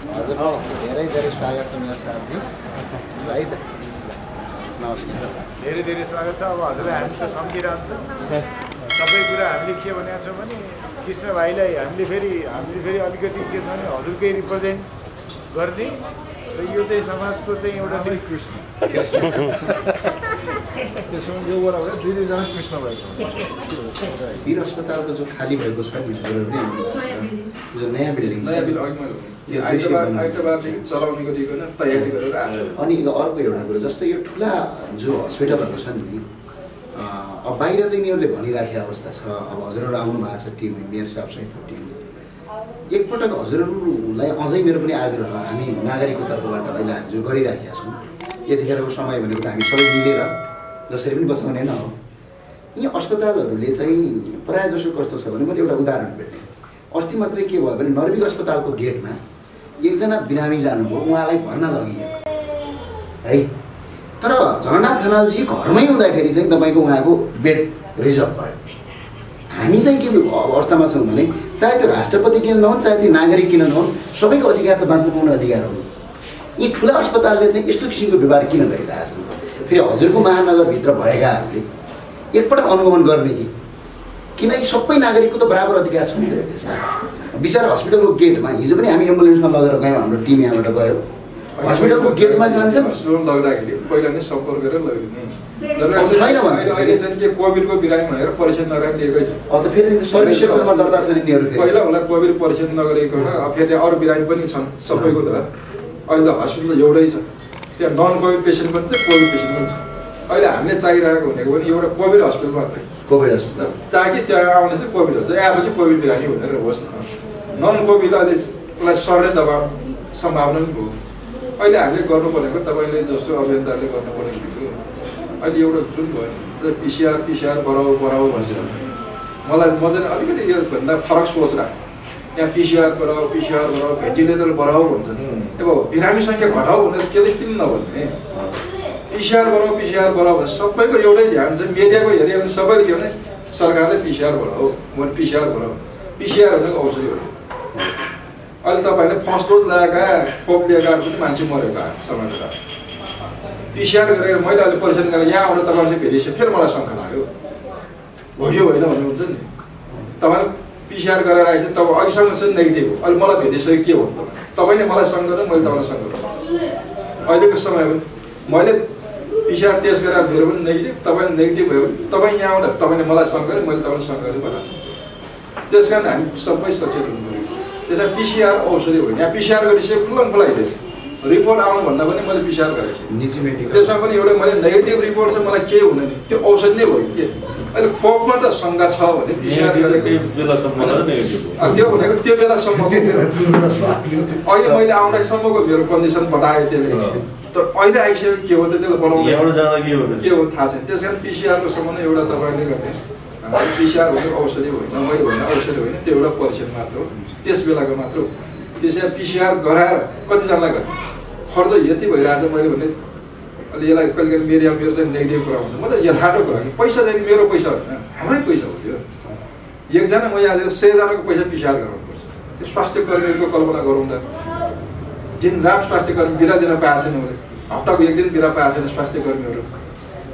धेरै धेरै स्वागत छ मेरो साथी है त नमस्कार धेरै धेरै स्वागत छ अब हजुरलाई हामी त सम्झिरहन्छौँ सबै कुरा हामीले के भनेका छौँ भने कृष्ण भाइलाई हामीले फेरि अलिकति के छ भने हजुरकै रिप्रेजेन्ट गर्ने र यो चाहिँ समाजको चाहिँ एउटा कृष्ण त्यसो यो बराबर दुईजना कृष्ण भएको वीर अस्पतालको जो खाली भएको छ नि जो नयाँ बिल्डिङ छ अनि अर्को एउटा कुरो जस्तै यो ठुला जो हस्पिटलहरू छन् नि अब बाहिर त यिनीहरूले भनिराखेको अवस्था छ अब हजुरहरू आउनु भएको छ टिम मेयर साहब सहितको टिम एकपटक हजुरहरूलाई अझै मेरो पनि आग्रह हामी नागरिकको तर्फबाट अहिले हामी जो गरिराखेका छौँ यतिखेरको समय भनेको त हामी सबै मिलेर जसरी पनि बचाउने न हो यी अस्पतालहरूले चाहिँ प्रायः जसो कस्तो छ भने मैले एउटा उदाहरण भेटेँ अस्ति मात्रै के भयो भने नर्विक अस्पतालको गेटमा एकजना बिरामी जानुभयो उहाँलाई भर्ना लगियो है तर जगन्नाथ खनालजी घरमै हुँदाखेरि चाहिँ तपाईँको उहाँको बेड रिजर्भ भयो हामी चाहिँ के अवस्थामा छौँ भने चाहे त्यो राष्ट्रपति किन नहुन् चाहे त्यो नागरिक किन नहुन् सबैको अधिकार त बाँच्न पाउने अधिकार हो यी ठुला अस्पतालले चाहिँ यस्तो किसिमको व्यवहार किन गरिरहेको छ फेरि हजुरको महानगरभित्र भएकाहरूले एकपटक अनुगमन गर्ने किनकि सबै नागरिकको त बराबर अधिकार छ नि त्यसमा बिचारा हस्पिटलको गेटमा हिजो पनि हामी एम्बुलेन्समा लगेर गयौँ हाम्रो टिम यहाँबाट गयो हस्पिटलको गेटमा जान्छ हस्पिटल लग्दाखेरि पहिला नै सम्पर्क गरेर लगिदिने छैन भने कोभिडको बिरामी भनेर परीक्षण नगरेर लिएकै छ अब त फेरि सर्भिस सेक्टरमा दर्ता छन् यिनीहरू पहिला होला कोभिड परीक्षण नगरेको फेरि अरू बिरामी पनि छन् सबैको त अहिले हस्पिटल एउटै छ त्यहाँ नन कोभिड पेसेन्ट पनि छ कोभिड पेसेन्ट पनि छ अहिले हामीले चाहिरहेको भनेको पनि एउटा कोभिड हस्पिटल मात्रै कोभिड हस्पिटल ताकि त्यहाँ आउने चाहिँ कोभिड हुन्छ आएपछि कोभिड बिरामी भनेर होस् न नन कोभिड अहिले उसलाई सर्ने दबाब सम्भावना पनि भयो अहिले हामीले गर्नुपर्नेको तपाईँले जस्तो अभियन्ताहरूले गर्नुपर्ने अहिले एउटा जुन भयो पिसिआर बढाऊ भन्छ मलाई म चाहिँ अलिकति योभन्दा फरक सोच राख्छु त्यहाँ पिसिआर बढाऊ भेन्टिलेटर बढाऊ भन्छन् अब बिरामी सङ्ख्या घटाऊ भनेर केही किन नभन्ने पिसिआर बढाऊ सबैको एउटै ध्यान छ मिडियाको हेऱ्यो भने सबैले के भने सरकारले पिसिआर बढाऊ पिसिआर भनेको औषधि हो अहिले तपाईँले फर्स्ट डोज ल्याएका खोप लिएका पनि मान्छे मरेका समाजमा पिसिआर गरेर मैले अहिले परीक्षण गरेर यहाँ आउँदा तपाईँले चाहिँ भेटिसक्यो फेरि मलाई शङ्का लाग्यो हो कि होइन भन्नुहुन्छ नि तपाईँले पिसिआर गरेर आएछ तपाईँ अहिलेसम्म चाहिँ नेगेटिभ हो अहिले मलाई भेटिसक्यो के हो तपाईँले मलाई शङ्का गरेर मैले तपाईँलाई शङ्का गर्छु अहिलेको समयमा मैले पिसिआर टेस्ट गरेर मेरो पनि नेगेटिभ तपाईँले नेगेटिभ भयो भने तपाईँ यहाँ आउँदा तपाईँले मलाई शङ्का गरेँ मैले तपाईँलाई शङ्का गरेँ बनाएको त्यस कारण हामी सबै सचेत हुनु पऱ्यो त्यसमा पिसिआर औषधि होइन यहाँ पिसिआर गरिसक्यो खुलाइदिएछ रिपोर्ट आउनुभन्दा पनि मैले पिसिआर गरेको छु त्यसमा पनि एउटा मैले नेगेटिभ रिपोर्ट चाहिँ मलाई केही हुँदैन त्यो औषधि नै हो के अहिले खोपमा त शङ्का छ भने पिसिआर गरेको त्यो भनेको त्यो बेलासम्म अहिले मैले आउँदासम्मको मेरो कन्डिसन बढाएँ त्यसले तर अहिले आइसक्यो के हो त त्यसलाई बनाउनु के हो थाहा छैन त्यस कारण पिसिआरको सम्म एउटा तपाईँले गर्ने पिसिआर भनेको औषधि होइन मैले होइन औषधि होइन त्यो एउटा परीक्षण मात्र हो त्यस बेलाको मात्र हो त्यसै पिसिआर गराएर कतिजनालाई गर्ने खर्च यति भइरहेछ मैले भने अहिले यसलाई कहिले कहिले मेरो चाहिँ नेगेटिभ कुरा हुन्छ म चाहिँ यथार्थ कुरा कि पैसा चाहिँ मेरो पैसा होइन हाम्रै पैसा हो त्यो एकजना म यहाँ 100जनाको पैसा पिसिआर गराउनुपर्छ त्यो स्वास्थ्य कर्मीहरूको कल्पना गरौँ त दिनरात स्वास्थ्य कर्मी बिरा दिन पाएको छैन मैले हप्ताको एक दिन बिरा पाएको छैन स्वास्थ्य कर्मीहरू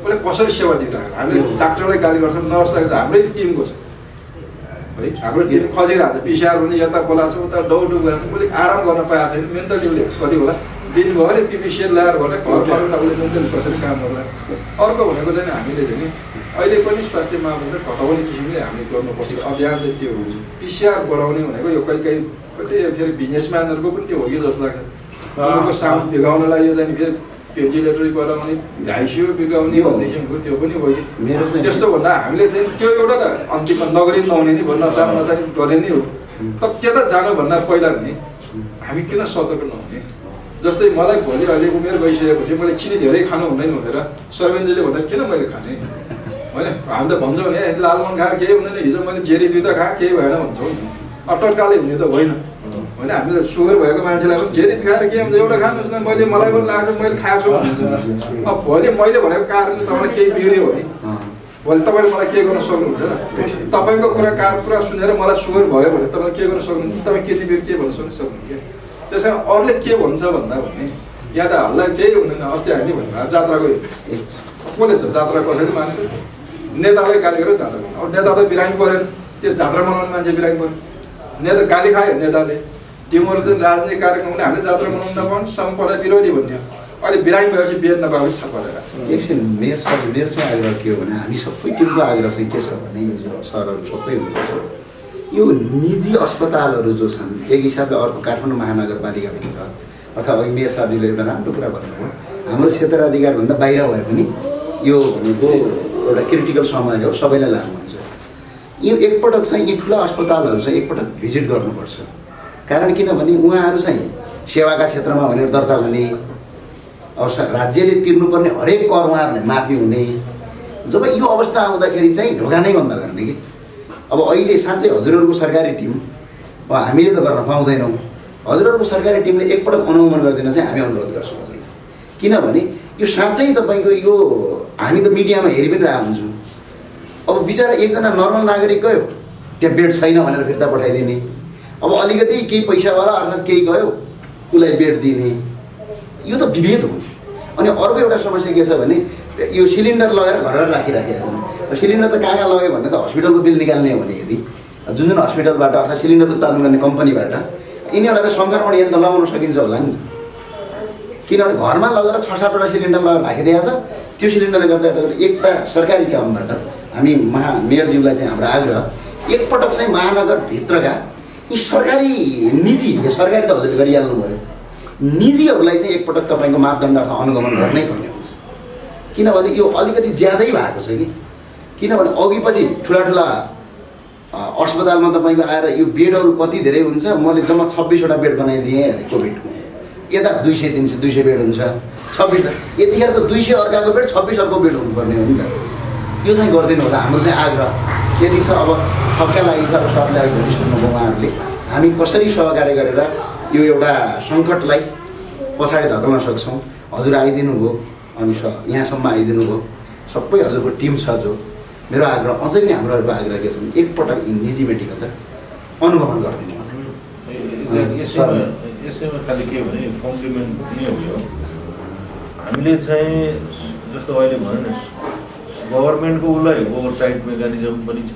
उसले कसरी सेवा दिइरहेको हामीले डाक्टरलाई गाली गर्छौँ नर्सलाई हाम्रै टिमको छ है हाम्रो टिम खजिरहेको छ पिसिआर भने यता बोलाएको छ उता डौ गएको छ मैले आराम गर्न पाएको छैन मेन्टली उसले कति होला दिनभरि पिपिसिएल ल्याएर भने घर फर्केर उसले मेन्टली कसरी काम गर्ला अर्को भनेको चाहिँ हामीले चाहिँ अहिले पनि स्वास्थ्य मापदण्ड घटाउने किसिमले हामीले गर्नुपर्छ अभियान चाहिँ त्यो हुन्छ पिसिआर बढाउने भनेको यो कहिले कहीँ कति फेरि बिजनेसम्यानहरूको पनि त्यो हो कि जस्तो लाग्छ उनीहरूको साउन्ड बिगाउनलाई यो चाहिँ फेरि भेन्टिलेटर बनाउने आइसियु बिगाउने भनेदेखिको त्यो पनि हो कि त्यस्तो भन्दा हामीले चाहिँ त्यो एउटा त अन्तिममा नगरी नहुने नि भन्न नचाहिने गर्ने नै हो तर त्यता जानुभन्दा पहिला नि हामी किन सतर्क नहुने जस्तै मलाई भोलि अहिले उमेर गइसकेपछि मैले चिनी धेरै खानु हुँदैन भनेर सर्वेन्जीले भन्दा किन मैले खाने होइन हामी त भन्छौँ भने लालमोहन खाएर केही हुँदैन हिजो मैले जेरी दुई त खाएँ केही भएन भन्छौँ अटक्काले हुने त होइन होइन हामीले सुगर भएको मान्छेलाई पनि जेरी खाएर के हुन्छ एउटा खानुहोस् न मैले मलाई पनि लाग्छ मैले खाएको छु भन्छ अब भोलि मैले भनेको कारणले तपाईँलाई केही बिग्रियो भने भोलि तपाईँले मलाई के गर्न सक्नुहुन्छ र तपाईँको कुरा सुनेर मलाई सुगर भयो भने तपाईँले के गर्न सक्नुहुन्छ तपाईँ केटी बेर के भन्न सक्नुहुन्छ त्यसमा अरूले के भन्छ भन्दा भने यहाँ त हल्ला केही हुँदैन। अस्ति हामी भन्नु जात्राको कसले छ जात्रा कसैले मानेको नेताले गाली गरेर जात्रा गर्नु। अब नेता त बिरामी परेन, त्यो जात्रा मनाउने मान्छे बिरामी पऱ्यो, नेता गाली खायो नेताले। तिमीहरू चाहिँ राजनीतिक कार्यक्रमले हामीले जात्रा मनाउनु नपाउनु सम्पदा विरोधी भन्थ्यो, अहिले बिरामी भएपछि बेद नपाएपछि छ परेर। एकछिन मेरो चाहिँ आग्रह के हो भने हामी सबै टिमको आग्रह चाहिँ के छ भने यो जो सहरहरू सबै हुनुहुन्छ यो निजी अस्पतालहरू जो छन् एक हिसाबले अर्को काठमाडौँ महानगरपालिकाभित्र अथवा अघि मेयर साहबजीले एउटा राम्रो कुरा भन्नुभयो, हाम्रो क्षेत्राधिकारभन्दा बाहिर भए पनि यो भनेको एउटा क्रिटिकल समय हो, सबैलाई लागु हुन्छ। यो एकपटक चाहिँ यी ठुला अस्पतालहरू चाहिँ एकपटक भिजिट गर्नुपर्छ। कारण किनभने उहाँहरू चाहिँ सेवाका क्षेत्रमा भनेर दर्ता हुने, अब राज्यले तिर्नुपर्ने हरेक कर उहाँहरूलाई माफी हुने, जब यो अवस्था आउँदाखेरि चाहिँ ढोका नै बन्द गर्ने कि। अब अहिले साँच्चै हजुरहरूको सरकारी टिम हामीले त गर्न पाउँदैनौँ, हजुरहरूको सरकारी टिमले एकपटक अनुगमन गरिदिन चाहिँ हामी अनुरोध गर्छौँ हजुर। किनभने यो साँच्चै तपाईँको यो हामी त मिडियामा हेरि पनि रहेको हुन्छौँ। अब बिचरा एकजना नर्मल नागरिक गयो त्यहाँ बेड छैन भनेर फिर्ता पठाइदिने, अब अलिकति केही पैसावाला अर्थात् केही गयो उसलाई बेड दिने, यो त विभेद हो। अनि अर्को एउटा समस्या के छ भने यो सिलिन्डर लगेर घर घर राखिराखेको हो। सिलिन्डर त कहाँ लग्यो भने त हस्पिटलको बिल निकाल्ने हो भने यदि जुन जुन हस्पिटलबाट अर्थात् सिलिन्डर उत्पादन गर्ने कम्पनीबाट यिनीहरूलाई त सङ्क्रमण यन्त्र लगाउन सकिन्छ होला नि। किनभने घरमा लगेर 6-7वटा सिलिन्डर लगेर राखिदिएको छ, त्यो सिलिन्डरले गर्दा एउटा सरकारी कामबाट हामी मेयरज्यूलाई चाहिँ हाम्रो आग्रह एकपटक चाहिँ महानगरभित्रका यी सरकारी निजी सरकारी त हजुरले गरिहाल्नु भयो, निजीहरूलाई चाहिँ एकपटक तपाईँको मापदण्ड अथवा अनुगमन गर्नै पर्ने हुन्छ। किनभने यो अलिकति ज्यादै भएको छ कि, किनभने अघि पछि ठुला अस्पतालमा तपाईँको आएर यो बेडहरू कति धेरै हुन्छ, मैले जम्मा 26वटा बेड बनाइदिएँ अरे कोभिडको, यता 200-300 बेड हुन्छ 26, यतिखेर त 200 अर्काको बेड 26 अर्को बेड हुनुपर्ने हो नि त। यो चाहिँ गरिदिनु होला हाम्रो चाहिँ आग्रह यति छ। अब थपका लागि छ, अब सबलाई भोलि सुन्नुभयो उहाँहरूले, हामी कसरी सहकार्य गरेर यो एउटा सङ्कटलाई पछाडि धकाल्न सक्छौँ। हजुर आइदिनु भयो अनि यहाँसम्म आइदिनु भयो, सबै हजुरको टिम छ जो मेरो आग्रह अझै पनि हाम्रोहरूको आग्रह के छ भने एकपटक निजी मेडिकललाई अनुगमन गरिदिनु होला। यसैमा खालि के भने कम्प्लिमेन्ट नै हो यो। हामीले चाहिँ जस्तो अहिले भन्यो नि गभर्मेन्टको उसलाई ओभरसाइट मेकानिजम पनि छ,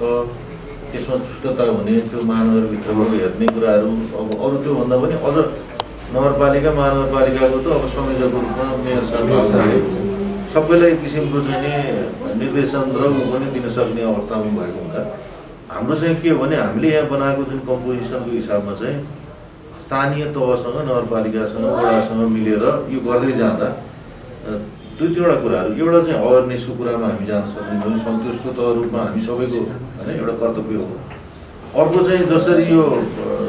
त्यसमा चुस्तता हुने, त्यो महानगरभित्रको हेर्ने कुराहरू। अब अरू त्योभन्दा पनि अझ नगरपालिका महानगरपालिकाको त अब संयोजकको रूपमा मेयर साहबले सबैलाई किसिमको चाहिँ निर्देशन र ऊ पनि दिन सक्ने अवस्थामा भएको हुन्छ। हाम्रो चाहिँ के हो भने हामीले यहाँ बनाएको जुन कम्पोजिसनको हिसाबमा चाहिँ स्थानीय तहसँग नगरपालिकासँग वडासँग मिलेर यो गर्दै जाँदा 2-3वटा कुराहरू, एउटा चाहिँ अवेरनेसको कुरामा हामी जान सक्छौँ, सन्तुष्ट रूपमा हामी सबैको होइन एउटा कर्तव्य हो। अर्को चाहिँ जसरी यो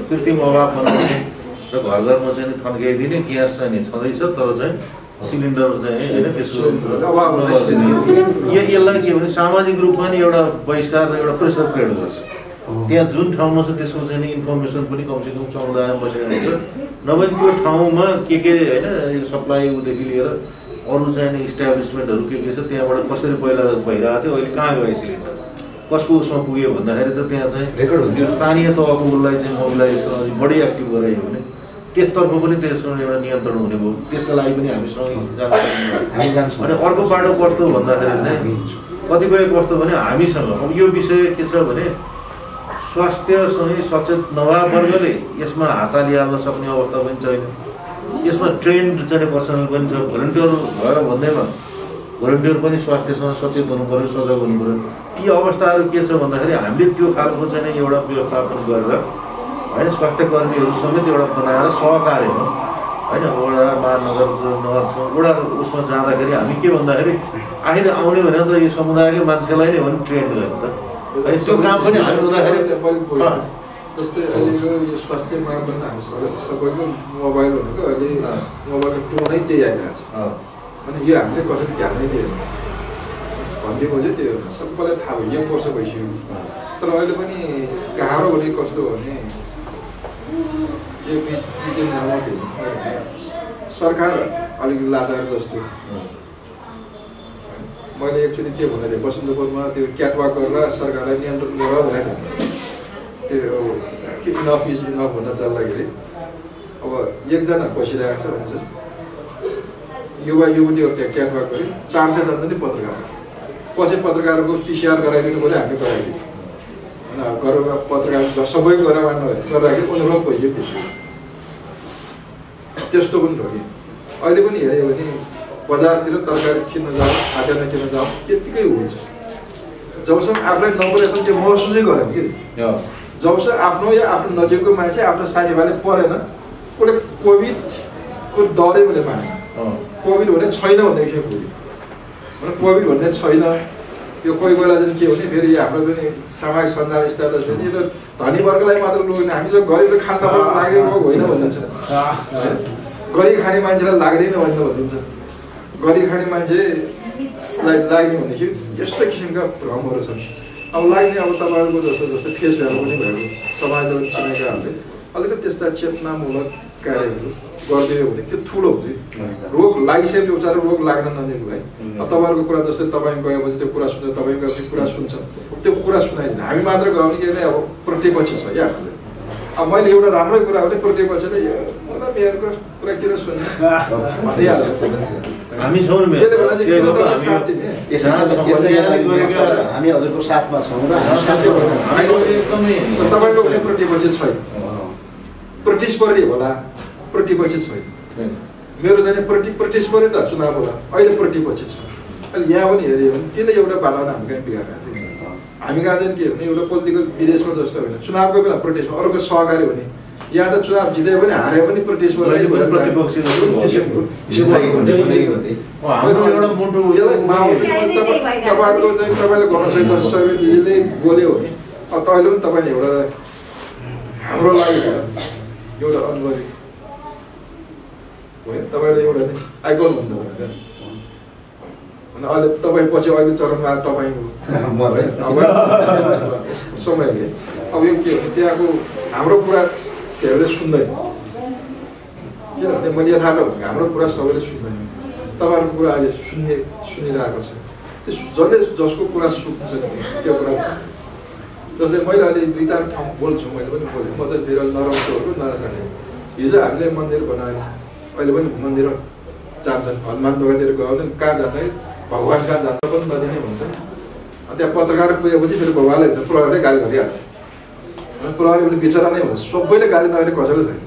कृत्रिम अभाव बनाउने र घर घरमा चाहिँ थन्काइदिने, ग्यास चाहिँ छँदैछ तर चाहिँ सिलिन्डर चाहिँ होइन त्यसको अभाव नगरिदिने, यसलाई के भने सामाजिक रूपमा नि एउटा बहिष्कार र एउटा प्रेसर क्रिएट गर्छ। त्यहाँ जुन ठाउँमा छ त्यसको चाहिँ इन्फर्मेसन पनि कमसेकम समुदायमा बसेको हुन्छ, नभए त्यो ठाउँमा के होइन सप्लाई उदेखि लिएर अरू चाहिँ इस्टाब्लिसमेन्टहरू के छ त्यहाँबाट कसरी पहिला भइरहेको थियो, अहिले कहाँ गयो सिलिन्डर, कसको उसमा पुग्यो भन्दाखेरि त त्यहाँ चाहिँ रेकर्ड हुन्छ। स्थानीय तहको उसलाई चाहिँ मोबिलाइजेसन अलिक बढी एक्टिभ गरायो भने त्यसतर्फ पनि त्यसमा एउटा नियन्त्रण हुने भयो, त्यसको लागि पनि हामीसँग जान्छौँ। अनि अर्को बाटो कस्तो भन्दाखेरि चाहिँ कतिपय कस्तो भने हामीसँग अब यो विषय के छ भने स्वास्थ्यसँग सचेत नभए वर्गले यसमा हात हालिहाल्न सक्ने अवस्था पनि छैन, यसमा ट्रेन्ड चाहिँ पर्सनल पनि छ। भोलिन्टियर भएर भन्दैमा भोलिन्टियर पनि स्वास्थ्यसँग सचेत हुनु पऱ्यो, सजग हुनु पऱ्यो। यी अवस्थाहरू के छ भन्दाखेरि हामीले त्यो खालको चाहिँ एउटा व्यवस्थापन गरेर होइन स्वास्थ्य कर्मीहरू समेत एउटा बनाएर सहकार्यमा होइन वडा नगरसँग वडा उसमा जाँदाखेरि हामी के भन्दाखेरि आखिर आउने भनेर त यो समुदायकै मान्छेलाई नै हो नि ट्रेन गर्नु त, अनि त्यो काम पनि हामी हुँदाखेरि जस्तै अहिलेको यो स्वास्थ्य मापदण्ड हामी सबैको मोबाइल भनेको अहिले मोबाइलको टोनै त्यही आइरहेको छ। अनि यो हामीले कसरी ध्यान नै दिएन भनिदिएको चाहिँ त्यो सबैलाई थाहा भयो, 1 वर्ष भइसक्यो। तर अहिले पनि गाह्रो भने कस्तो भने यो सरकार अलिकति लाचार जस्तो। मैले एकचोटि के भनेको थिएँ बसन्तपुरमा त्यो क्याटवाक गरेर सरकारलाई नियन्त्रण गर भनेको थिएँ, त्यो इनफ इज इनफ भन्न चल्दाखेरि अब एकजना बसिरहेको छ भने युवा युवतीहरू त्यहाँ क्याटवाक गरे 400 जना नै पत्रकार पछि पत्रकारको PCR गराइदिनु पऱ्यो हामीले गराइदियो होइन गरेर पत्रकार सबै गर्दाखेरि उनीहरू पैसा त्यसो त्यस्तो पनि हो कि अहिले पनि हेऱ्यो भने बजारतिर तरकारी किन्न जाऊ खाद्यान्न किन्न जाऊ त्यत्तिकै हुन्छ जबसम्म आफूलाई नपरेसम्म त्यो महसुसै गरेन कि जबसम्म आफ्नो या आफ्नो नजिकको मान्छे आफ्नो साथीभाइले परेन उसले कोभिडको डरै उसले माने कोभिड भन्ने छैन भन्ने थियो कोभिड भन्ने छैन यो कोही बेला चाहिँ के भने फेरि हाम्रो पनि सामाजिक सञ्जाल स्ट्याटस पनि यो धनी वर्गलाई मात्र लुग्ने हामी चाहिँ गरिबले खान लागेको रोग होइन भनिन्छ गरी खाने मान्छेलाई लाग्दैन भनेर भनिन्छ गरी खाने मान्छेलाई लाग्ने भनेदेखि त्यस्तो किसिमका भ्रमहरू छन् अब लाग्ने अब तपाईँहरूको जस्तो जस्तो फेस भ्यालु पनि भएको समाजले पनि चिनेकाहरूले अलिकति त्यस्ता चेतनामूलक कार्यहरू गरिदियो भने त्यो ठुलो हुन्छ रोग लागिसकेपछि उचारो रोग लाग्न नदिनुलाई तपाईँहरूको कुरा जस्तै तपाईँ गएपछि त्यो कुरा सुन्छ तपाईँ गएपछि कुरा सुन्छ त्यो कुरा सुनाइदिनु हामी मात्र गयो भने के नै अब प्रतिपक्ष छ क्या अब मैले एउटा राम्रै कुरा भने प्रतिपक्षले यो मलाई मेयरको कुरा किन सुन्ने हामी छौँ हामी हजुरको साथमा छौँ र तपाईँको कुनै प्रतिपक्ष छैन प्रतिस्पर्धी होला प्रतिपक्ष छैन मेरो चाहिँ प्रतिस्पर्धी त चुनाव होला अहिले प्रतिपक्ष छ अहिले यहाँ पनि हेऱ्यो भने त्यसले एउटा बाधामा हामी कहीँ बिगारेको छ हामी कहाँ चाहिँ के भने एउटा पोलिटिकल विदेशमा जस्तो होइन चुनावको बेला प्रतिस्पर्धा अर्को सहकारी हुने यहाँ त चुनाव जित्यो भने हारे पनि प्रतिस्पर्धा तपाईँले गर्न सक्ने बोल्यो भने अब तैँले पनि तपाईँले एउटा हाम्रो लागि एउटा अनुभवी हो तपाईँले एउटा आइकन हुनुभयो अनि अहिले तपाईँ पछि अहिले चरणमा तपाईँको समयले अब यो के हो त्यहाँको हाम्रो कुरा धेरैले सुन्दैन किनभने मैले यथार्थ भनेको हाम्रो कुरा सबैले सुन्दैन तपाईँहरूको कुरा अहिले सुनिरहेको छ त्यो जसले जसको कुरा सुन्छ त्यो कुरा जस्तै मैले अहिले 2-4 ठाउँ बोल्छु मैले पनि बोलेँ म चाहिँ फेरि नराम्रो नराजाने हिजो हामीले मन्दिर बनायौँ अहिले पनि मन्दिर जान्छन् हनुमान ढोकातिर गयो भने कहाँ जाने भगवान् कहाँ जान्छ पनि नदिने भन्छ त्यहाँ पत्रकार पुगेपछि फेरि भगवान्लाई हुन्छ प्रहरीले गाली गरिहाल्छ प्रहरी पनि बिचरा नै भन्छ सबैले गाली नगर्ने कसैले छैन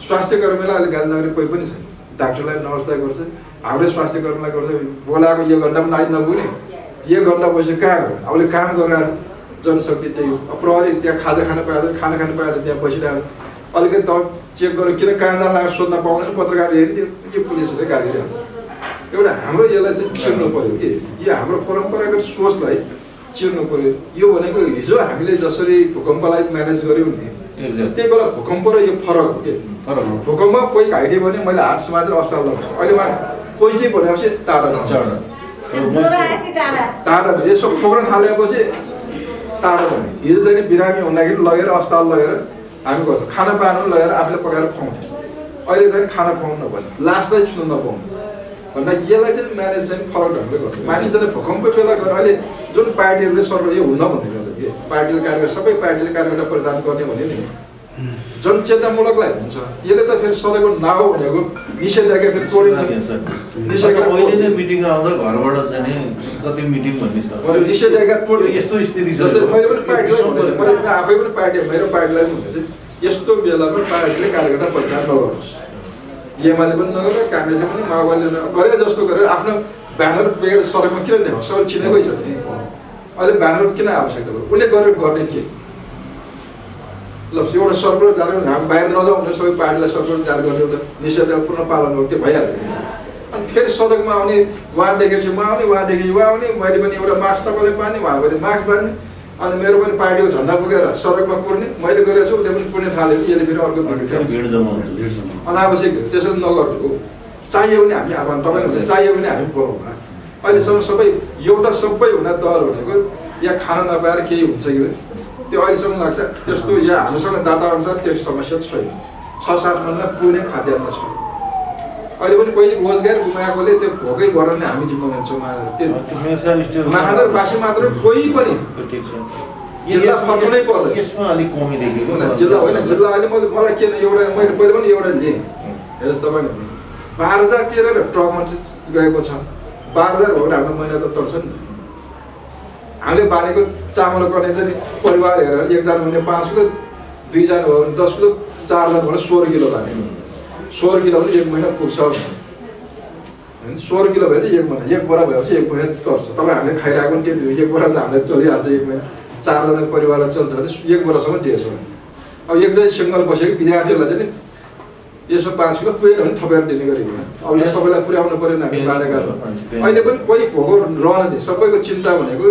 स्वास्थ्य कर्मीलाई अहिले गाली नगर्ने कोही पनि छैन डाक्टरलाई नर्सलाई गर्छ हाम्रै स्वास्थ्य कर्मीलाई गर्छ बोलाएको 1 घन्टा पनि आइ नपुग्ने 1 घन्टा बसेर कहाँ गयो अहिले काम गरिरहेको छ जनशक्ति त्यही हो प्रहरी त्यहाँ खाजा खान पाएछ खाना खान पाएछ त्यहाँ बसिरहेको छ अलिकति त चेक गरेर किन कहाँ जान लाग्यो सोध्न पाउँदैन पत्रकारले हेरिदियो के पुलिसले गाली गरिहाल्छ एउटा हाम्रो यसलाई चाहिँ चिर्नु पर्यो कि यो हाम्रो परम्परागत सोचलाई चिर्नु पर्यो यो भनेको हिजो हामीले जसरी भूकम्पलाई म्यानेज गर्यौँ नि त्यही बेला भूकम्प र यो फरक हो कि भूकम्पमा कोही घाइते भने मैले हाट समातेर अस्पताल लगाउँछु अहिले पोजिटिभ भनेपछि टाढा यसो खोक्न थालेपछि टाढा भने हिजो चाहिँ बिरामी हुँदाखेरि लगेर अस्पताल लगेर हामी गर्छौँ खाना पानी लगेर आफूले पकाएर खुवाउँछौँ अहिले चाहिँ खाना खुवाउनु नपर्ने लास्टलाई छुनु नपाउनु भन्दा यसलाई चाहिँ म्यानेज चाहिँ फरक ढङ्गले गर्छ मान्छे चाहिँ भूकम्प बेला गएर अहिले जुन पार्टीहरूले सर्व यो हुन्न भन्ने गर्छ कि पार्टीले कार्यक्रम सबै पार्टीले कार्यक्रम परिचालन गर्ने भने नि जनचेतनामूलकलाई हुन्छ यसले त फेरि सधैँको नागो भनेको निषेधाज्ञा फेरि तोडिन्छ अहिले नै मिटिङ आउँदा घरबाट चाहिँ कति मिटिङ भन्ने छ निषेधाज्ञा तोड्यो यस्तो स्थिति छ जस्तै मैले पनि पार्टीलाई आफै पनि पार्टी मेरो पार्टीलाई पनि हुन्छ यस्तो बेलामा पार्टीले कार्यकर्ता परिचालन नगर्नुहोस् एमाले पनि नगरेर काङ्ग्रेसले पनि माओवादीले गरे जस्तो गरेर आफ्नो ब्यानर पुगेर सडकमा किन ल्याउँ सबै चिनेकै छ नि अहिले ब्यानर किन आवश्यकता भयो उसले गरेर गर्ने के ल एउटा सर्कुलर जानु हामी बाहिर नजाउँ भने सबै पार्टीलाई सर्कुलर जारी गर्ने एउटा निषेधाज्ञा पूर्ण पालन गर्नु त्यो भइहाल्यो अनि फेरि सडकमा आउने उहाँ देखेपछि म आउने उहाँ देखेपछि उहाँ आउने मैले पनि एउटा मास्क तपाईँले पार्ने उहाँ पनि मास्क बाँध्ने अनि मेरो पनि पार्टीको झन्डा पुगेर सडकमा कुर्ने मैले गरेको छु उसले पनि कुर्ने थाल्यो यसले फेरि अर्को अनावश्यक त्यसरी नगर्नु चाहियो भने हामी आह्वान तपाईँको चाहियो भने हामी बोलौँ अहिलेसम्म सबै एउटा सबैभन्दा डर भनेको यहाँ खाना नपाएर केही हुन्छ कि त्यो अहिलेसम्म लाग्छ त्यस्तो यहाँ हामीसँग डाटा अनुसार त्यो समस्या छैन 6-7 महिना पुग्ने खाद्यान्न छ अहिले पनि कोही रोजगार गुमाएकोले त्यो भोकै गराउने हामी जिम्मा लिन्छौँ त्यो महानगरवासी मात्र कोही पनि जिल्ला फर्कनै पर्दैन यसमा अलिक कमी देखेको जिल्ला होइन जिल्ला अहिले मलाई के एउटा मैले पहिले पनि एउटा लिएँ हेर्नुहोस् तपाईँले 12,000 टेरेर ट्रकमा चाहिँ गएको छ 12,000 हो भने हाम्रो महिना त टर्छ नि हामीले बानेको चामल गर्ने चाहिँ परिवार हेरेर एकजना भने 5 किलो 2 जना हो भने 10 किलो 4 जना भने 16 किलो बाने 16 किलो भने 1 महिना पुग्छ 16 किलो भएपछि 1 महिना 1 बोरा भएपछि 1 महिना टर्छ तपाईँ हामीले खाइरहेको पनि त्यो 1 बोरा त हामीले चलिहाल्छ 1 महिना 4 जना परिवारलाई चल्छ भने 1 बोरासम्म दिएछ अब एकजना सिङ्गल बसेको विद्यार्थीहरूलाई चाहिँ यसो 5 किलो पुगेन भने थपेर दिने गरेको अब यो सबैलाई पुर्याउनु पर्यो हामी बाँडेका छौँ अहिले पनि कोही भोको रहन दि सबैको चिन्ता भनेको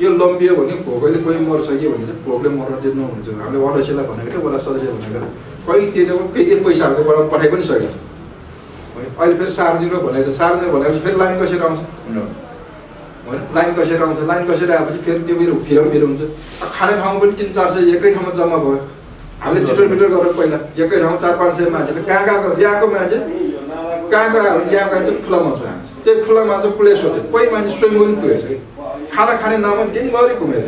यो लम्बियो भने भोकैले कोही मर्छ कि भने चाहिँ भोकले मर्न दिनु हुन्छ हामीले अध्यक्षलाई भनेको छ वडा सदस्य भनेको कोही त्यो केही पैसाहरूबाट पठाइ पनि सकेको छ अहिले फेरि सार्वजनिक भनेको छ सार्वजनिक भनेपछि फेरि लाइन कसेर आउँछ लाइन कसेर आउँछ लाइन कसेर आएपछि फेरि त्यो मेरो हुन्छ खाने ठाउँमा पनि 300-400 एकै ठाउँमा जम्मा भयो हामीले मिटर गरेर पहिला एकै ठाउँमा 400-500 मान्छेले कहाँ ल्याएको मान्छे कहाँ ल्याएको मान्छे खुला मान्छे हान्छ त्यो खुला मान्छे प्लेस हो कोही मान्छे स्वयं पनि पुगेछ कि खाना खाने नाममा दिनभरि घुमेर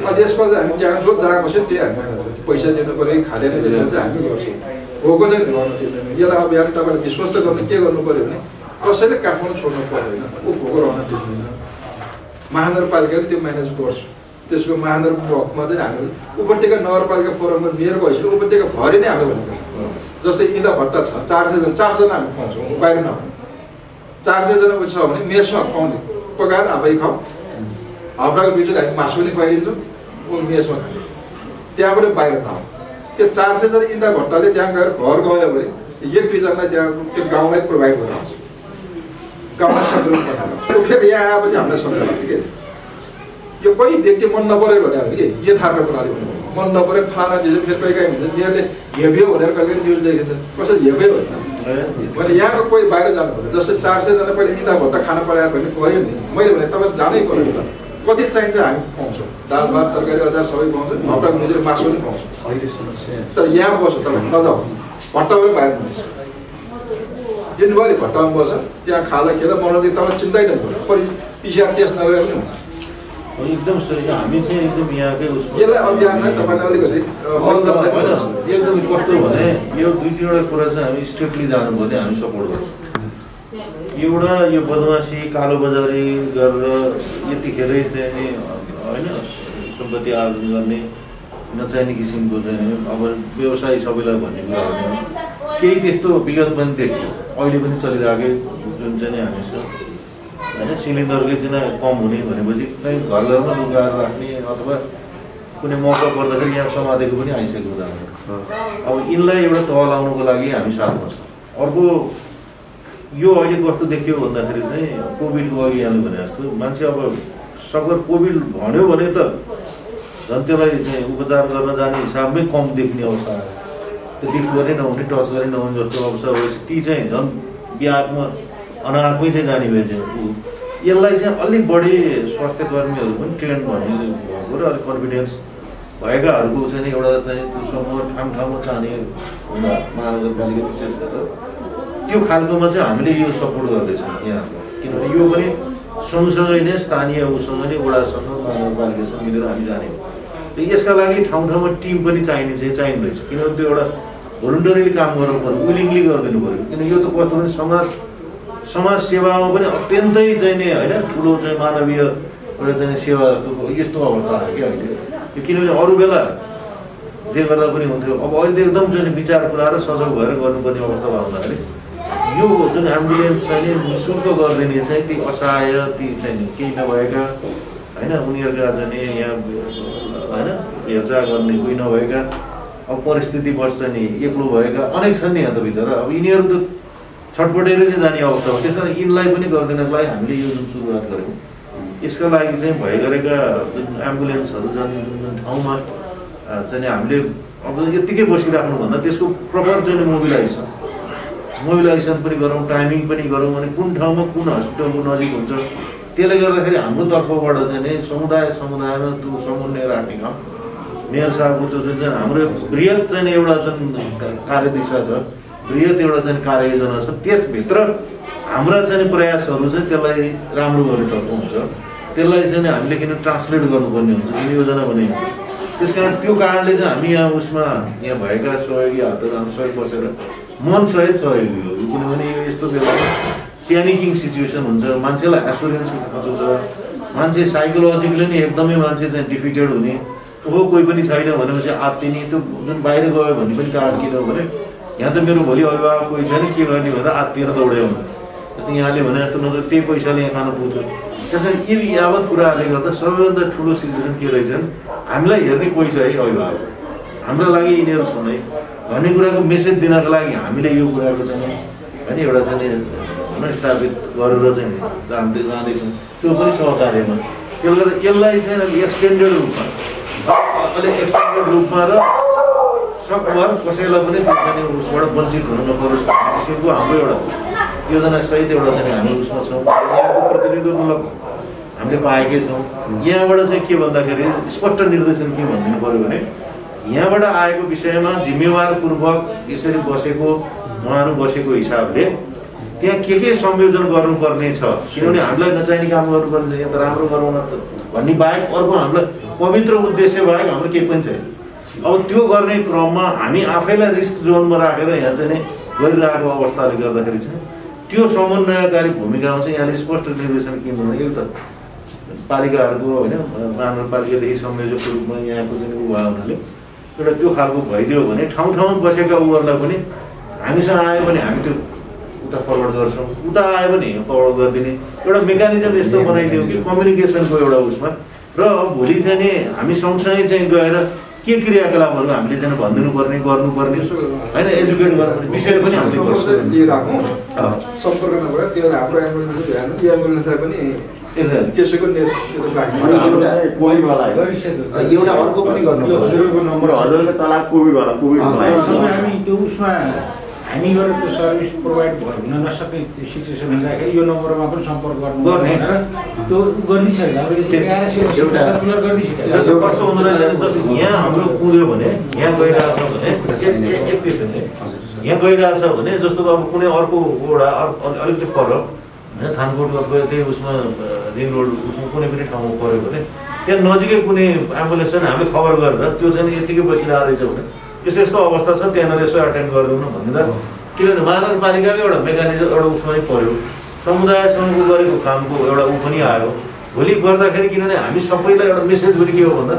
अनि यसमा चाहिँ हामी जहाँ जहाँ बस्यो त्यही हामी पैसा दिनु पऱ्यो खाँदैन दिनु चाहिँ हामी गर्छौँ भोको चाहिँ गर्नु दिँदैन यसलाई अब यहाँ तपाईँले विश्वास गर्नु के गर्नु पऱ्यो भने कसैले काठमाडौँ छोड्नु पर्दैन ऊ भोको रहन दिँदैन महानगरपालिकाले त्यो म्यानेज गर्छ त्यसको महानगरमा चाहिँ हामीले उपत्यका नगरपालिका फोरममा मेयर भइसक्यो उपत्यका भरि नै हामीले भनेको जस्तै इँदा भट्टा छ 400 जना हामी खुवाउँछौँ बाहिर नहुँ 400 जना छ भने मेसमा खुवाउने पकाएर आफै खाऊ हप्ताको बिचमा हामी मासु पनि खुवाइदिन्छौँ ऊ मेसमा खाने त्यहाँबाट बाहिर नआऊ त्यो 400 जना इँदा भट्टाले त्यहाँ गएर घर गयो भने एक दुईजनालाई त्यहाँ त्यो गाउँलाई प्रोभाइड गरेर आउँछ गाउँलाई सङ्कलन बनाएर फेरि यहाँ आएपछि हामीलाई सङ्कलन के यो कोही व्यक्ति मन नपऱ्यो भने हामी के यथार्थ प्रणाली मन नपऱ्यो खाना दिन्छ फेरि कोही काहीँ हुन्छ यिनीहरूले हेभ्यो भनेर कहिले न्युज देखिन्छ कसरी हेभ्यो होइन मैले यहाँको कोही बाहिर जानु पर्यो जस्तै 400 जना पहिले इँदा भट्टा खाना परायो भने गयो नि मैले भने तपाईँ जानै पऱ्यो नि त कति चाहिन्छ हामी खुवाउँछौँ दाल भात तरकारी अचार सबै खुवाउँछ हप्ताको बिचमा मासु पनि खुवाउँछ तर यहाँ बस्छ तपाईँ नजाऊ भट्टामै बाहिर बस्छ दिनभरि भट्टामा बस्छ त्यहाँ खाला खेला बनाउँदै तपाईँ चिन्तै नपर्छ परि पिसिआर टेस्ट नगरे पनि हुन्छ एकदम सही हामी चाहिँ एकदम यहाँकै यसलाई अभियानलाई तपाईँले अलिकति एकदम कस्तो भने यो 2-3वटा कुरा चाहिँ हामी स्ट्रिक्टली जानु भने हामी सपोर्ट गर्छौँ एउटा यो बदमासी कालोबजारी गरेर यतिखेरै चाहिँ होइन सम्पत्ति आर्जन गर्ने नचाहिने किसिमको चाहिँ अब व्यवसाय सबैलाई भन्ने कुराहरू केही त्यस्तो विगत पनि देखियो अहिले पनि चलिरहेकै जुन चाहिँ हामी छ होइन सिलिन्डरकै चाहिँ कम हुने भनेपछि कहीँ घर घरमा लुगाएर राख्ने अथवा कुनै मौका पर्दाखेरि यहाँ समातेको पनि आइसकेको हुँदैन अब यिनलाई एउटा तह लाउनुको लागि हामी साथमा छौँ अर्को यो अहिले कस्तो देखियो भन्दाखेरि चाहिँ कोभिडको अघि यहाँले भने जस्तो मान्छे अब सगर कोभिड भन्यो भने त झन् त्यसलाई चाहिँ उपचार गर्न जाने हिसाबमै कम देख्ने अवस्था आयो त्यो लिफ्ट गरे नहुने टच गरे नहुने जस्तो अवस्था भएपछि ती चाहिँ झन् बिहामा अनाहकमै चाहिँ जाने भए चाहिँ यसलाई चाहिँ अलिक बढी स्वास्थ्य कर्मीहरू पनि ट्रेन भन्ने भएको र अलिक कन्फिडेन्स भएकाहरूको चाहिँ एउटा चाहिँ त्यो समूह ठाउँमा चाहने महानगरपालिका विशेष गरेर त्यो खालकोमा चाहिँ हामीले यो सपोर्ट गर्दैछौँ यहाँ किनभने यो पनि सँगसँगै नै स्थानीय उसँग नै वडासँग महानगरपालिकासँग मिलेर हामी जाने र यसका लागि ठाउँमा टिम पनि चाहिने चाहिँ चाहिँदैछ किनभने त्यो एउटा भोलिन्टरीली काम गर्नु पऱ्यो विलिङली गरिदिनु पऱ्यो किन यो त कस्तो पनि समाज सेवामा पनि अत्यन्तै चाहिँ नि होइन ठुलो चाहिँ मानवीय एउटा चाहिँ सेवा जस्तो यस्तो अवस्था आयो कि अहिले यो किनभने अरू बेला जे गर्दा पनि हुन्थ्यो अब अहिले एकदम चाहिँ विचार पुऱ्याएर सजग भएर गर्नुपर्ने अवस्था हुँदाखेरि यो जुन एम्बुलेन्स चाहिँ नि निःशुल्क गरिदिने चाहिँ ती असहाय ती चाहिँ केही नभएका होइन उनीहरूका चाहिँ यहाँ होइन हेरचाह गर्ने कोही नभएका अब परिस्थिति बस्छ नि एक्लो भएका अनेक छन् नि यहाँ त बिचरा अब यिनीहरू त छटपटेरै चाहिँ जाने अवस्था हो त्यस कारण यिनलाई पनि गरिदिनको लागि हामीले यो जुन सुरुवात गरेको यसका लागि चाहिँ भइगरेका जुन एम्बुलेन्सहरू जुन ठाउँमा चाहिँ हामीले अब यत्तिकै बसिराख्नुभन्दा त्यसको प्रपर चाहिँ मोबिलाइजेसन पनि गरौँ टाइमिङ पनि गरौँ अनि कुन ठाउँमा कुन हस्पिटलको नजिक हुन्छ त्यसले गर्दाखेरि हाम्रो तर्फबाट चाहिँ नि समुदायमा त्यो समन्वय राख्ने काम मेयर साहबको त्यो जुन चाहिँ हाम्रो बृहत चाहिँ एउटा जुन कार्यदिशा छ बृहत एउटा चाहिँ कार्ययोजना छ त्यसभित्र हाम्रा चाहिँ प्रयासहरू चाहिँ त्यसलाई राम्रो गर्नेतर्फ हुन्छ त्यसलाई चाहिँ हामीले किन ट्रान्सलेट गर्नुपर्ने हुन्छ जुन योजना भने त्यस कारण त्यो कारणले चाहिँ हामी यहाँ उसमा यहाँ भएका सहयोगी हातहरू सहयोग बसेर मनसहित सहयोगी हो किनभने यो यस्तो बेला प्यानिकिङ सिचुएसन हुन्छ मान्छेलाई एसुरेन्स खोज्छ मान्छे साइकोलोजिकली नै एकदमै मान्छे चाहिँ डिफिटेड हुने कोही पनि छैन भनेपछि आत्तिने त्यो जुन बाहिर गयो भने पनि कारण किन भने यहाँ त मेरो भोलि अभिभावक कोही छैन के गर्ने भनेर आत्तिएर दौड्याउनु जस्तै यहाँले भने जस्तो नत्र त्यही पैसाले यहाँ खानु पुग्छ त्यसैले यी यावत कुराहरूले गर्दा सबैभन्दा ठुलो सिचुएसन के रहेछन् हामीलाई हेर्ने कोही छ है अभिभावक हाम्रो लागि यिनीहरू छन् है भन्ने कुराको मेसेज दिनको लागि हामीले यो कुराको चाहिँ होइन एउटा चाहिँ स्थापित गरेर चाहिँ जाँदैछौँ त्यो पनि सहकार्यमा त्यसले गर्दा यसलाई चाहिँ एक्सटेन्डेड रूपमा अलिक एक्सटेन्डेड रूपमा र सकभर कसैलाई पनि चाहिँ उसबाट वञ्चित हुनु नपरोस् भन्ने किसिमको हाम्रो एउटा योजना सहित एउटा चाहिँ हामी उसमा छौँ यहाँको प्रतिनिधित्वमूलक हामीले पाएकै छौँ यहाँबाट चाहिँ के भन्दाखेरि स्पष्ट निर्देशन के भनिदिनु पऱ्यो भने यहाँबाट आएको विषयमा जिम्मेवारपूर्वक यसरी बसेको उहाँहरू बसेको हिसाबले त्यहाँ के संयोजन गर्नुपर्ने छ किनभने हामीलाई नचाहिने काम गर्नुपर्ने यहाँ त राम्रो गरौँ न त भन्ने बाहेक अर्को हामीलाई पवित्र उद्देश्य बाहेक हाम्रो केही पनि छैन अब त्यो गर्ने क्रममा हामी आफैलाई रिस्क जोनमा राखेर यहाँ चाहिँ गरिरहेको अवस्थाले गर्दाखेरि चाहिँ त्यो समन्वयकारी भूमिकामा चाहिँ यहाँले स्पष्ट निर्देशन के भन्नु एउटा पालिकाहरूको होइन महानगरपालिकादेखि संयोजकको रूपमा यहाँको चाहिँ उ भयो हुनाले एउटा त्यो खालको भइदियो भने ठाउँ ठाउँमा बसेका उहरूलाई पनि हामीसँग आयो भने हामी त्यो उता फरवर्ड गर्छौँ उता आयो भने फरवर्ड गरिदिने एउटा मेकानिजम यस्तो बनाइदिउँ कि कम्युनिकेसनको एउटा उसमा र भोलि चाहिँ नि हामी सँगसँगै चाहिँ गएर के क्रियाकलापहरू हामीले चाहिँ भनिदिनु पर्ने गर्नुपर्ने होइन एजुकेट गर्नुपर्ने विषय पनि हामीले सम्पर्क नभएर त्यो हाम्रो एम्बुलेन्स ध्यान एम्बुलेन्सलाई पनि त्यसैको एउटा अर्को पनि गर्नु नम्बर हजुरले तला कोभिडवाला हामी त्यो उसमा हामीबाट त्यो सर्भिस प्रोभाइड हुन नसक्ने सिचुएसन हुँदाखेरि यो नम्बरमा पनि सम्पर्क गर्नु भनेर त्यो गरिसक्यो यहाँ हाम्रो पुग्यो भने यहाँ गइरहेछ भने जस्तो अब कुनै अर्को वडा अलिकति पर होइन थानकोट अथवा त्यही उसमा रिङ रोड उसमा कुनै पनि ठाउँमा पऱ्यो भने त्यहाँ नजिकै कुनै एम्बुलेन्स चाहिँ हामीले खबर गरेर त्यो चाहिँ यत्तिकै बसिरहेको रहेछ भने यस्तो अवस्था छ त्यहाँनिर यसो एटेन्ड गरिदिउँ न भन्दा किनभने महानगरपालिकाको एउटा मेकानिजम एउटा उसमा नै पऱ्यो समुदायसँगको गरेको कामको एउटा ऊ पनि आयो भोलि गर्दाखेरि किनभने हामी सबैलाई एउटा मेसेज पनि के हो भन्दा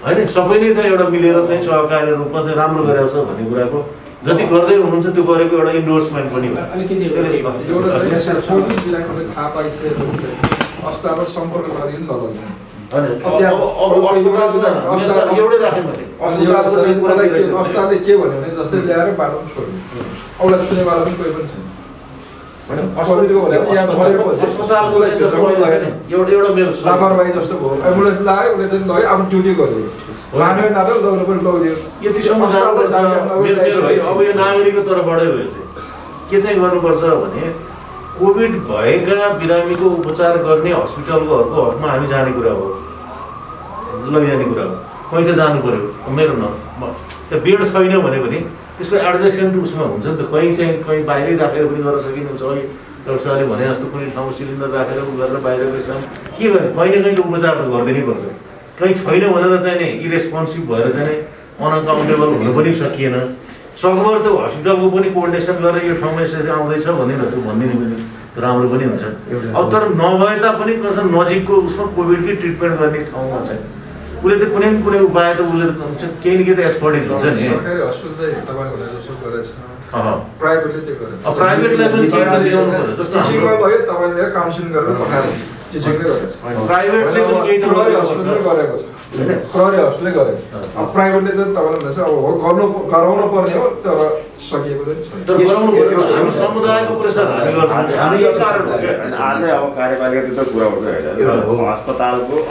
होइन सबैले चाहिँ एउटा मिलेर चाहिँ सहकारी रूपमा चाहिँ राम्रो गरेको छ भन्ने कुराको जति गर्दै हुनुहुन्छ त्यो गरेको एउटा इन्डोर्समेन्ट पनि हो सम्पर्क गरिदिनु एउटै राख्यो भने अस्पतालले के भन्यो भने जस्तै ल्याएर बाटोमा छोड्नु औला सुनेवाला पनि कोही पनि छैन लापरवाही जस्तो भयो एम्बुलेन्स लाग्यो उसले चाहिँ लग्यो अब ड्युटी गर्यो लाने नाता लग्नु पनि लगिदियो यतिसम्म अब यो नागरिकको तर्फबाटै हो चाहिँ के चाहिँ गर्नुपर्छ भने कोभिड भएका बिरामीको उपचार गर्ने हस्पिटलकोहरूको हकमा हामी जाने कुरा हो लैजाने कुरा हो कहीँ त जानु पऱ्यो मेरो त्यो बेड छैन भने पनि त्यसको एडजस्टमेन्ट उसमा हुन्छ नि त कहीँ बाहिरै राखेर पनि गर्न सकिन्छ अहिले डाक्टर साहबले भने जस्तो कुनै ठाउँ सिलिन्डर राखेर उ गरेर बाहिर गएसम्म के गर्ने कहीँ न कहीँ त उपचार त गरिदिनै पर्छ कहीँ छैन भनेर चाहिँ नि इरेस्पोन्सिभ भएर चाहिँ अनअकाउन्टेबल हुनु पनि सकिएन सकभर त्यो हस्पिटलको पनि कोअर्डिनेसन गरेर यो ठाउँमा यसरी आउँदैछ भने त त्यो भनिदिनु पनि राम्रो पनि हुन्छ अब तर नभए तापनि नजिकको उसमा कोभिडकै ट्रिटमेन्ट गर्ने ठाउँमा चाहिँ उसले त कुनै उपाय त उसले केही न केही त एक्सपर्टिज हुन्छ नि सरकारी हस्पिटल चाहिँ तपाईँको जस्तो गरेछ प्राइभेटले त्यो गरेछ प्राइभेटलाई पनि ल्याउनु पर्यो टिचिङमा भयो तपाईँले काउन्सिलिङ गरेर पठाएर टिचिङले गरेछ प्राइभेटले पनि केही त गरेको छ प्रहरी हस्पिटलले गरेको अब प्राइभेटले त तपाईँले भनेछ अब गराउनु पर्ने हो तर सकिएको चाहिँ छैन तर गराउनु पर्यो हामी समुदायको प्रेसर हामी गर्छौँ हामी यो कारण हो क्या आजै अब कार्यपालिका त्यो त कुरा हुन्छ होइन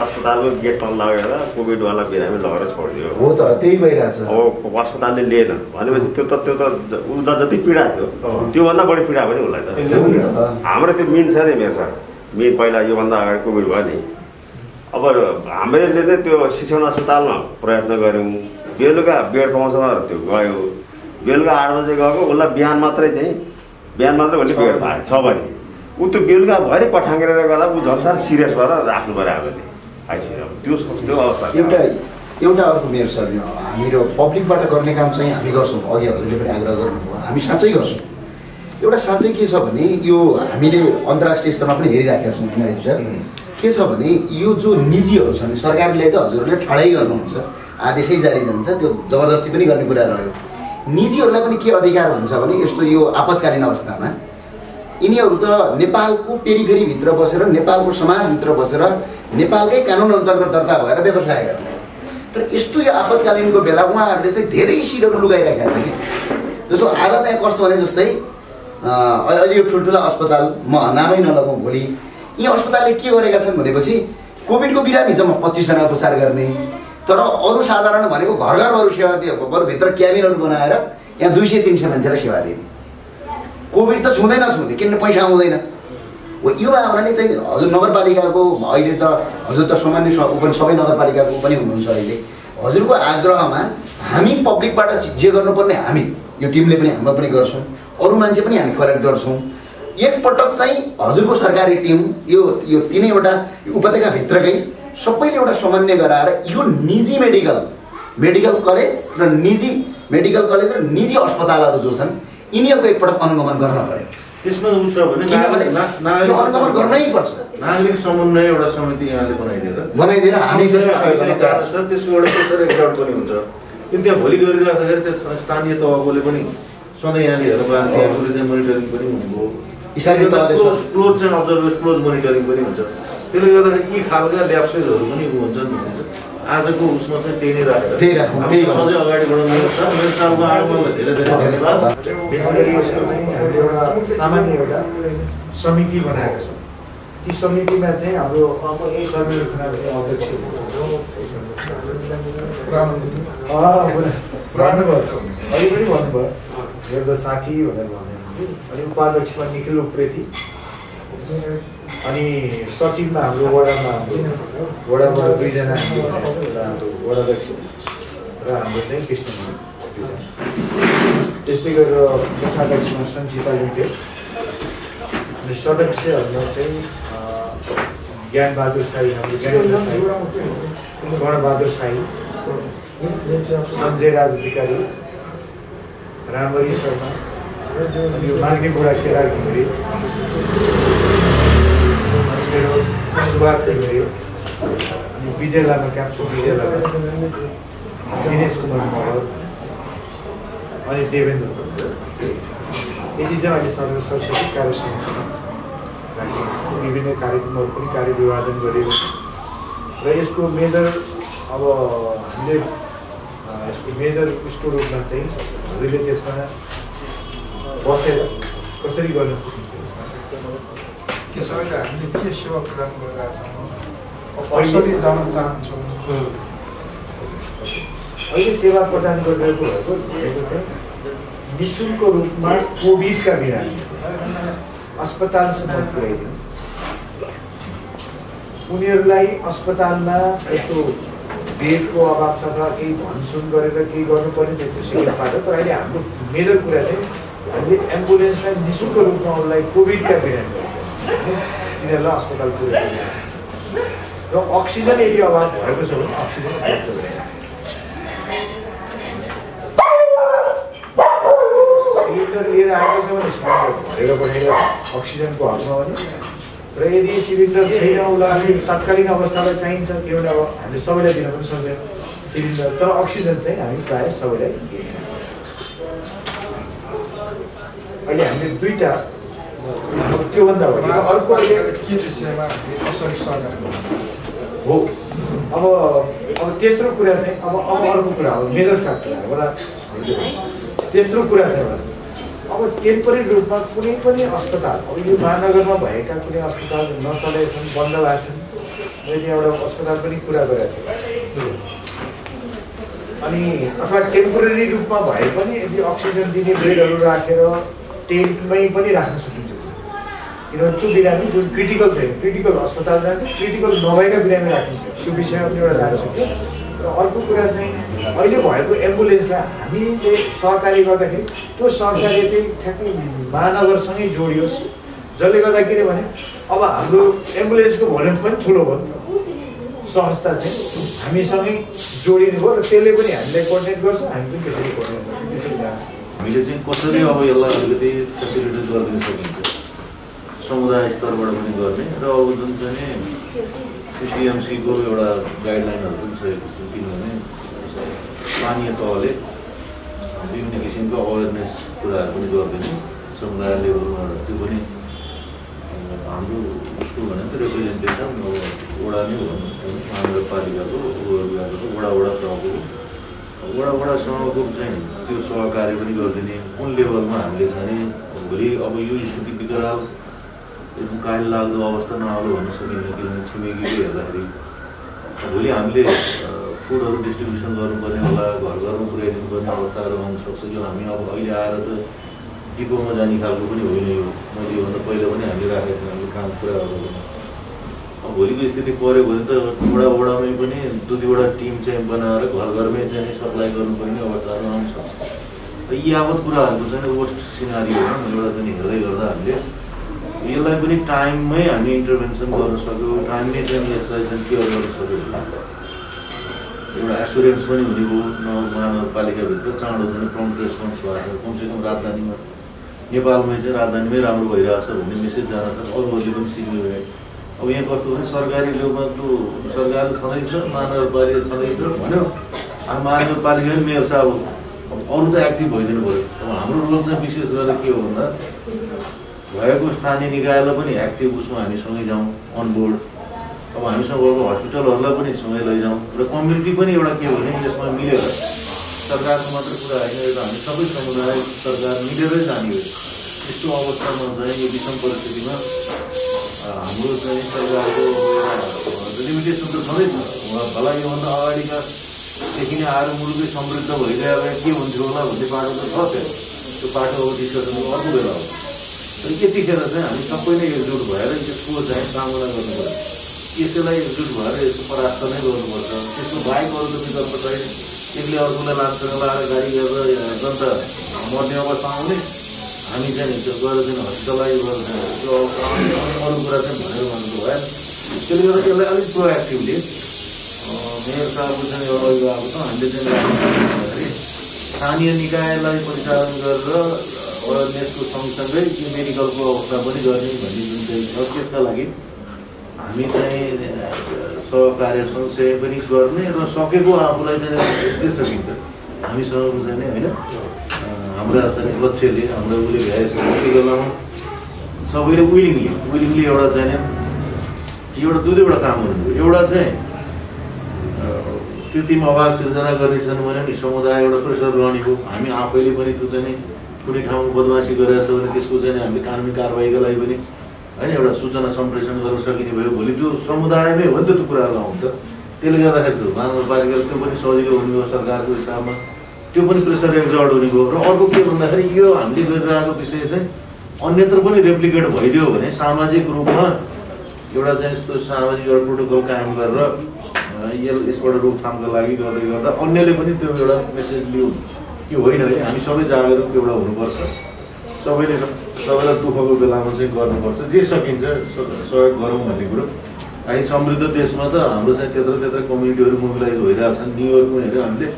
अस्पतालको गेटमा लगेर कोभिडवाला बिरामी लगेर छोडिदियो हो त त्यही भइरहेछ अब अस्पतालले लिएन भनेपछि त्यो त उसलाई जति पीडा थियो त्योभन्दा बढी पीडा पनि उसलाई त हाम्रो त्यो मिन छ नि मेरो सर मिन पहिला योभन्दा अगाडि कोभिड भयो नि अब हामीले नै त्यो शिक्षण अस्पतालमा प्रयत्न गऱ्यौँ बेलुका बेड पाउँछ त्यो गयो बेलुका 8 बजे गएको उसलाई बिहान मात्रै भने बेड भयो 6 बजे ऊ त्यो बेलुका भरि पठाङ्ग्रेर गला ऊ झन् साह्रो सिरियस भएर राख्नु पऱ्यो हामीले आइसिएम त्यो अवस्था एउटा अर्को मेरो सर हामीहरू पब्लिकबाट गर्ने काम चाहिँ हामी गर्छौँ। अघि हजुरले पनि आग्रह गर्नुभयो, हामी साँच्चै गर्छौँ। एउटा साँच्चै के छ भने यो हामीले अन्तर्राष्ट्रिय स्तरमा पनि हेरिराखेका छौँ होइन सर। के छ भने यो जो निजीहरू छन्, सरकारले त हजुरहरूले ठाडै गर्नुहुन्छ, आदेशै जारी जान्छ, त्यो जबरजस्ती पनि गर्ने कुरा रह्यो। निजीहरूलाई पनि के अधिकार हुन्छ भने यस्तो यो आपतकालीन अवस्थामा यिनीहरू त नेपालको पेरिफेरीभित्र बसेर, नेपालको समाजभित्र बसेर, नेपालकै कानुन अन्तर्गत दर्ता भएर व्यवसाय गर्ने। तर यस्तो यो आपतकालीनको बेला उहाँहरूले चाहिँ धेरै सिटहरू लुगाइराखेका छ कि। जस्तो आज त्यहाँ कस्तो भने जस्तै अहिले यो ठुल्ठुला अस्पताल म नामै नलगाउँ, भोलि यी अस्पतालले के गरेका छन् भनेपछि कोभिडको बिरामी जम्मा 25 जना उपचार गर्ने, तर अरू साधारण भनेको घर घरहरू सेवा दिए, बरुभित्र क्याबिनहरू बनाएर यहाँ 200-300 मान्छेलाई सेवा दिने। कोभिड त छुँदैन किनभने पैसा आउँदैन। हो यो भावनाले चाहिँ हजुर नगरपालिकाको अहिले त हजुर त सामान्य पनि सबै नगरपालिकाको पनि हुनुहुन्छ अहिले। हजुरको आग्रहमा हामी पब्लिकबाट जे गर्नुपर्ने हामी यो टिमले पनि हाम्रो पनि गर्छौँ, अरू मान्छे पनि हामी कलेक्ट गर्छौँ। एकपटक चाहिँ हजुरको सरकारी टिम यो तीनैवटा उपत्यकाभित्रकै सबैले एउटा समन्वय गराएर यो निजी मेडिकल कलेज र निजी मेडिकल कलेज र निजी अस्पतालहरू जो छन् यिनीहरूको एकपटक अनुगमन गर्न पर्यो। त्यसमा उ छ भने अनुगमन गर्नै पर्छ। नागरिक समन्वय एउटा समिति यहाँले बनाइदिएर हामी त्यसको एउटा प्रेसर एक्सर्ट पनि हुन्छ। किन त्यहाँ भोलि गरिराख्दाखेरि त्यो स्थानीय तहकोले पनि सधैँ यहाँले हेर्नुभयो, त्यहाँकोले चाहिँ मोनिटरिङ पनि हुनुभयो, क्लोज चाहिँ अब्जर्भेसन क्लोज मोनिटरिङ पनि हुन्छ। त्यसले गर्दाखेरि यी खालका ल्याप्सेसहरू पनि हुन्छन् भन्छ। आजको उसमा चाहिँ त्यही नै राखेर अझै अगाडि बढाउनु मेरो सालको आगमनलाई धेरै धेरै धन्यवाद। एउटा सामान्य एउटा समिति बनाएका छौँ। ती समितिमा चाहिँ हाम्रो सर्वे खुनाको चाहिँ अध्यक्ष अहिले पनि भन्नुभयो मेरो त साथी भनेर भन्यो। अनि उपाध्यक्षमा निखिल उप्रेती, अनि सचिवमा हाम्रो वडाबाट 2 जना हाम्रो वडाध्यक्ष र हाम्रो चाहिँ कृष्ण, त्यस्तै गरेर कोषाध्यक्षमा सञ्चिता लुटे, अनि सदस्यहरूमा चाहिँ ज्ञानबहादुर साई, हाम्रो गणबहादुर साई, सञ्जय राज अधिकारी, रामरी शर्मा, यो माग्ने बुढा केदार घिमिरे, सुभाष घिमिरे, अनि विजय लामा क्याप्चो विजय लामा, दिनेश कुमार मगर, अनि देवेन्द्र। यति चाहिँ अहिले सरस्वती कार्य समितिमा राखिएको विभिन्न कार्यक्रमहरू पनि कार्यविभाजन गरिएको र यसको मेजर अब हामीले यसको मेजर उसको रूपमा चाहिँ हामीले त्यसमा बसेर कसरी गर्न सकिन्छ के सबैले हामीले के सेवा प्रदान गरिरहेका छौँ, कसरी जान चाहन्छौँ। अहिले सेवा प्रदान गरिरहेको भनेको चाहिँ निःशुल्क रूपमा कोभिडका बिरामी अस्पतालसम्म पुर्याइदिनु। उनीहरूलाई अस्पतालमा यस्तो बेडको अभाव छ र केही भनसुन गरेर केही गर्नुपर्ने चाहिँ त्यो सिक्किमबाट। तर अहिले हाम्रो मेजर कुरा चाहिँ हामीले एम्बुलेन्सलाई निःशुल्क रूपमा उनलाई कोभिडका बिरामी तिनीहरूलाई अस्पताल पुर्याइदिनु र अक्सिजन यदि अभाव भएको छ भने अक्सिजन प्राप्त गराइदिनु। सिलिन्डर लिएर आएको छ भने सिलिन्डर भरेर पठाएर अक्सिजनको हकमा भने, र यदि सिलिन्डर छैन उसलाई तत्कालीन अवस्थालाई चाहिन्छ किनभने अब हामीले सबैलाई दिन पनि सक्दैन सिलिन्डर, तर अक्सिजन चाहिँ हामी प्रायः सबैलाई दिन्छौँ। अहिले हामीले 2टा त्योभन्दा अर्को के विषयमा कसरी सहयोग हो। अब तेस्रो कुरा चाहिँ अब अर्को कुरा हो मेजर फ्याक्टर एउटा तेस्रो कुरा चाहिँ एउटा अब टेम्परेरी रूपमा कुनै पनि अस्पताल, अब यो महानगरमा भएका कुनै अस्पताल नचलेका छन्, बन्द भएको छन्। मैले एउटा अस्पताल पनि कुरा गरेको थिएँ, अनि अथवा टेम्पोरेरी रूपमा भए पनि यदि अक्सिजन दिने बेडहरू राखेर टेन्टमै पनि राख्न सकिन्छ। किनभने त्यो बिरामी जुन क्रिटिकल छ, क्रिटिकल अस्पताल जान्छ, क्रिटिकल नभएका बिरामी राखिन्छ, त्यो विषयमा पनि एउटा जान सक्यो। र अर्को कुरा चाहिँ अहिले भएको एम्बुलेन्सलाई हामीले सहकार्य गर्दाखेरि त्यो सहकार्य चाहिँ ठ्याक्कै महानगरसँगै जोडियोस् जसले गर्दा किनभने अब हाम्रो एम्बुलेन्सको भोल्युम पनि ठुलो भयो संस्था चाहिँ हामीसँगै जोडिनु भयो र त्यसले पनि हामीलाई कोर्डिनेट गर्छ हामी पनि त्यसरी कोर्डिनेट गर्छौँ त्यसरी जान्छ हामीले चाहिँ कसरी अब यसलाई अलिकति फेसिलिटी गरिदिन सकिन्छ समुदाय स्तरबाट पनि गर्ने र अब जुन चाहिँ सिसिएमसीको एउटा गाइडलाइनहरू पनि सकेको छ किनभने स्थानीय तहले विभिन्न किसिमको अवेरनेस कुराहरू पनि गरिदिने समुदाय लेभलमा त्यो पनि हाम्रो उसको भनेको रिप्रेजेन्टेसन अब वडा नै हो महानगरपालिकाको वडा तहको वडासम्मको चाहिँ त्यो सहकार्य पनि गरिदिने कुन लेभलमा हामीले चाहिँ भोलि अब यो स्थिति विकराल एकदम काली लाग्दो अवस्था नआउनु भन्न सकिन्छ किनभने छिमेकीले हेर्दाखेरि भोलि हामीले फुडहरू डिस्ट्रिब्युसन गर्नुपर्ने होला घर घरमा पुर्याइदिनु पर्ने अवस्थाहरू आउन सक्छ जो हामी अब अहिले आएर त डिपोमा जाने खालको पनि होइन यो मैले योभन्दा पहिला पनि हामीले राखेको थियौँ हाम्रो काम पुरा गर्नु अब भोलिको स्थिति पऱ्यो भने त वडामै पनि 2-3वटा टिम चाहिँ बनाएर घर घरमै चाहिँ सप्लाई गर्नुपर्ने अवस्थाहरू आउन सक्छ र यी यावत कुराहरूको चाहिँ वर्स्ट सिनारियो हो एउटा चाहिँ हेर्दै गर्दा हामीले यसलाई पनि टाइममै हामी इन्टरभेन्सन गर्न सक्यौँ टाइममै चाहिँ यसलाई चाहिँ केयर गर्न सक्यौँ एउटा एसुरेन्स पनि हुने भयो महानगरपालिकाभित्र चाँडो चाहिँ प्रम्प्ट रेस्पोन्स भएको छ कमसेकम राजधानीमा नेपालमै चाहिँ राजधानीमै राम्रो भइरहेछ भन्ने मेसेज जान सक्छ अरूहरूले पनि सिक्नु भयो अब यहाँ कस्तो भने सरकारी लेभलमा त्यो सरकार छँदैछ महानगरपालिका छँदैछ भन्यो अब महानगरपालिका पनि मेयर साहब अरू त एक्टिभ भइदिनु पऱ्यो अब हाम्रो रोल चाहिँ विशेष गरेर के हो भन्दा भएको स्थानीय निकायलाई पनि एक्टिभ उसमा हामी सँगै जाउँ अनबोर्ड अब हामीसँग गएको हस्पिटलहरूलाई पनि सँगै लैजाउँ र कम्युनिटी पनि एउटा के भने यसमा मिलेर सरकारको मात्र कुरा होइन यो त हामी सबै समुदाय सरकार मिलेरै जाने हो यस्तो अवस्थामा चाहिँ यो विषम परिस्थितिमा हाम्रो चाहिँ सरकारको लिमिटेसन त छँदैछ भला योभन्दा अगाडिकादेखि नै आएर मुलुकै समृद्ध भइरहेको के हुन्थ्यो होला भन्ने बाटो त छ त्यो बाटो अब डिस्कसनको अर्को बेला हो तर यतिखेर चाहिँ हामी सबैले एकजुट भएर यसको चाहिँ सामना गर्नुपर्छ यसैलाई एकजुट भएर यसको परास्त नै गर्नुपर्छ त्यसको बाहेक अरू त विकल्प चाहिँ एकले अर्कोलाई लान्छ लाएर गाडी गरेर जनता मर्ने अवस्था आउने हामी चाहिँ त्यो गएर चाहिँ हस्पिटलाइज गरेर त्यो अरू कुरा चाहिँ भनेर भन्नु भएन त्यसले गर्दा यसलाई अलिक प्रोएक्टिभली मेयर साहबको चाहिँ अभिभावक छ हामीले चाहिँ स्थानीय निकायलाई परिचालन गरेर अवेरनेसको सँगसँगै त्यो मेडिकलको अवस्था पनि गर्ने भन्ने जुन चाहिँ छ त्यसका लागि हामी चाहिँ सहकार्य सँगसँगै पनि गर्ने र सकेको आफूलाई चाहिँ देख्दै सकिन्छ हामीसँगको चाहिँ नि होइन हाम्रा चाहिँ लक्ष्यले हाम्रो उसले भ्याएसम्म त्यो बेलामा सबैले विलिङली एउटा चाहिँ एउटा 2-2वटा काम गर्नुभयो एउटा चाहिँ कृत्रिम अभाव सिर्जना गर्नेछन् भने नि समुदाय एउटा प्रेसर रहने हो हामी आफैले पनि त्यो चाहिँ कुनै ठाउँमा बदमासी गरेको छ भने त्यसको चाहिँ हामीले कानुनी कारबाहीको लागि पनि होइन एउटा सूचना सम्प्रेषण गर्न सकिने भयो भोलि त्यो समुदायमै हो नि त त्यो कुराहरू आउँछ त्यसले गर्दाखेरि त्यो महानगरपालिकाले त्यो पनि सजिलो हुने हो सरकारको हिसाबमा त्यो पनि प्रेसर एक्जर्ट हुने भयो र अर्को के भन्दाखेरि यो हामीले गरिरहेको विषय चाहिँ अन्यत्र पनि रेप्लिकेट भइदियो भने सामाजिक रूपमा एउटा चाहिँ यस्तो सामाजिक एउटा प्रोटोकल कायम गरेर यसबाट रोकथामको लागि गर्दै गर्दा अन्यले पनि त्यो एउटा मेसेज लियो कि होइन है हामी सबै जागरुक एउटा हुनुपर्छ सबैलाई दुःखको बेलामा चाहिँ गर्नुपर्छ जे सकिन्छ सहयोग गरौँ भन्ने कुरो हामी समृद्ध देशमा त हाम्रो चाहिँ त्यत्र कम्युनिटीहरू मोबिलाइज भइरहेछन् न्युयोर्कमा हेऱ्यो हामीले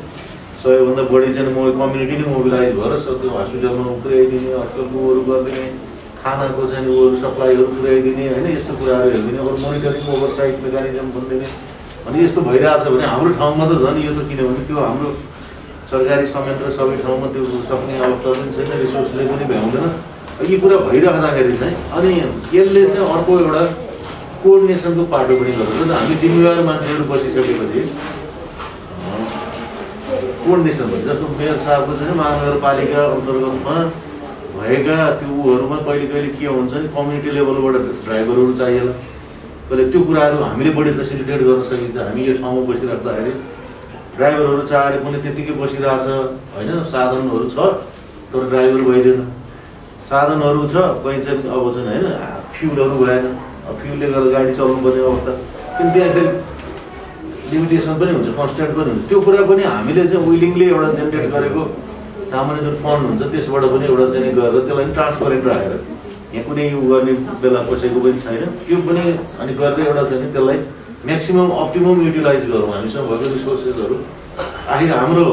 100भन्दा बढी चाहिँ कम्युनिटी नै मोबिलाइज भएर त्यो हस्पिटलमा पुर्याइदिने हस्पिटलको गरिदिने खानाको चाहिँ उहरू सप्लाईहरू पुर्याइदिने होइन यस्तो कुराहरू हेरिदिने अरू मोनिटरिङ ओभरसाइट मेकानिजम भनिदिने अनि यस्तो भइरहेछ भने हाम्रो ठाउँमा त झन् यो त किनभने त्यो हाम्रो सरकारी संयन्त्र सबै ठाउँमा त्यो सक्ने अवस्था पनि छैन रिसोर्सले पनि भ्याउँदैन यी कुरा भइराख्दाखेरि चाहिँ अनि यसले चाहिँ अर्को एउटा कोअर्डिनेसनको पाटो पनि गर्छ हामी जिम्मेवार मान्छेहरू बसिसकेपछि कोअर्डिनेसन भन्छ जस्तो मेयर साहबको चाहिँ महानगरपालिका अन्तर्गतमा भएका त्यो उहरूमा कहिले के हुन्छ नि कम्युनिटी लेभलबाट ड्राइभरहरू चाहिएला कहिले त्यो कुराहरू हामीले बढी फेसिलिटेट गर्न सकिन्छ हामी यो ठाउँमा बसिराख्दाखेरि ड्राइभरहरू चाहेर पनि त्यतिकै बसिरहेछ होइन साधनहरू छ तर ड्राइभर भइदिएन साधनहरू छ कहीँ चाहिँ अब चाहिँ होइन फ्युलहरू भएन फ्युलले गर्दा गाडी चलाउनुपर्ने अवस्था किन त्यहाँ फेरि लिमिटेसन पनि हुन्छ कन्सटेन्ट पनि हुन्छ त्यो कुरा पनि हामीले चाहिँ विलिङली एउटा जेनेरेट गरेको सामान्य जुन फन्ड हुन्छ त्यसबाट पनि एउटा चाहिँ गरेर त्यसलाई ट्रान्सपरेन्ट राखेर यहाँ कुनै उ गर्ने बेला कसैको पनि छैन त्यो पनि अनि गरेर एउटा चाहिँ त्यसलाई म्याक्सिमम अप्टिमम युटिलाइज गरौँ हामीसँग भएको रिसोर्सेसहरू आखिर हाम्रो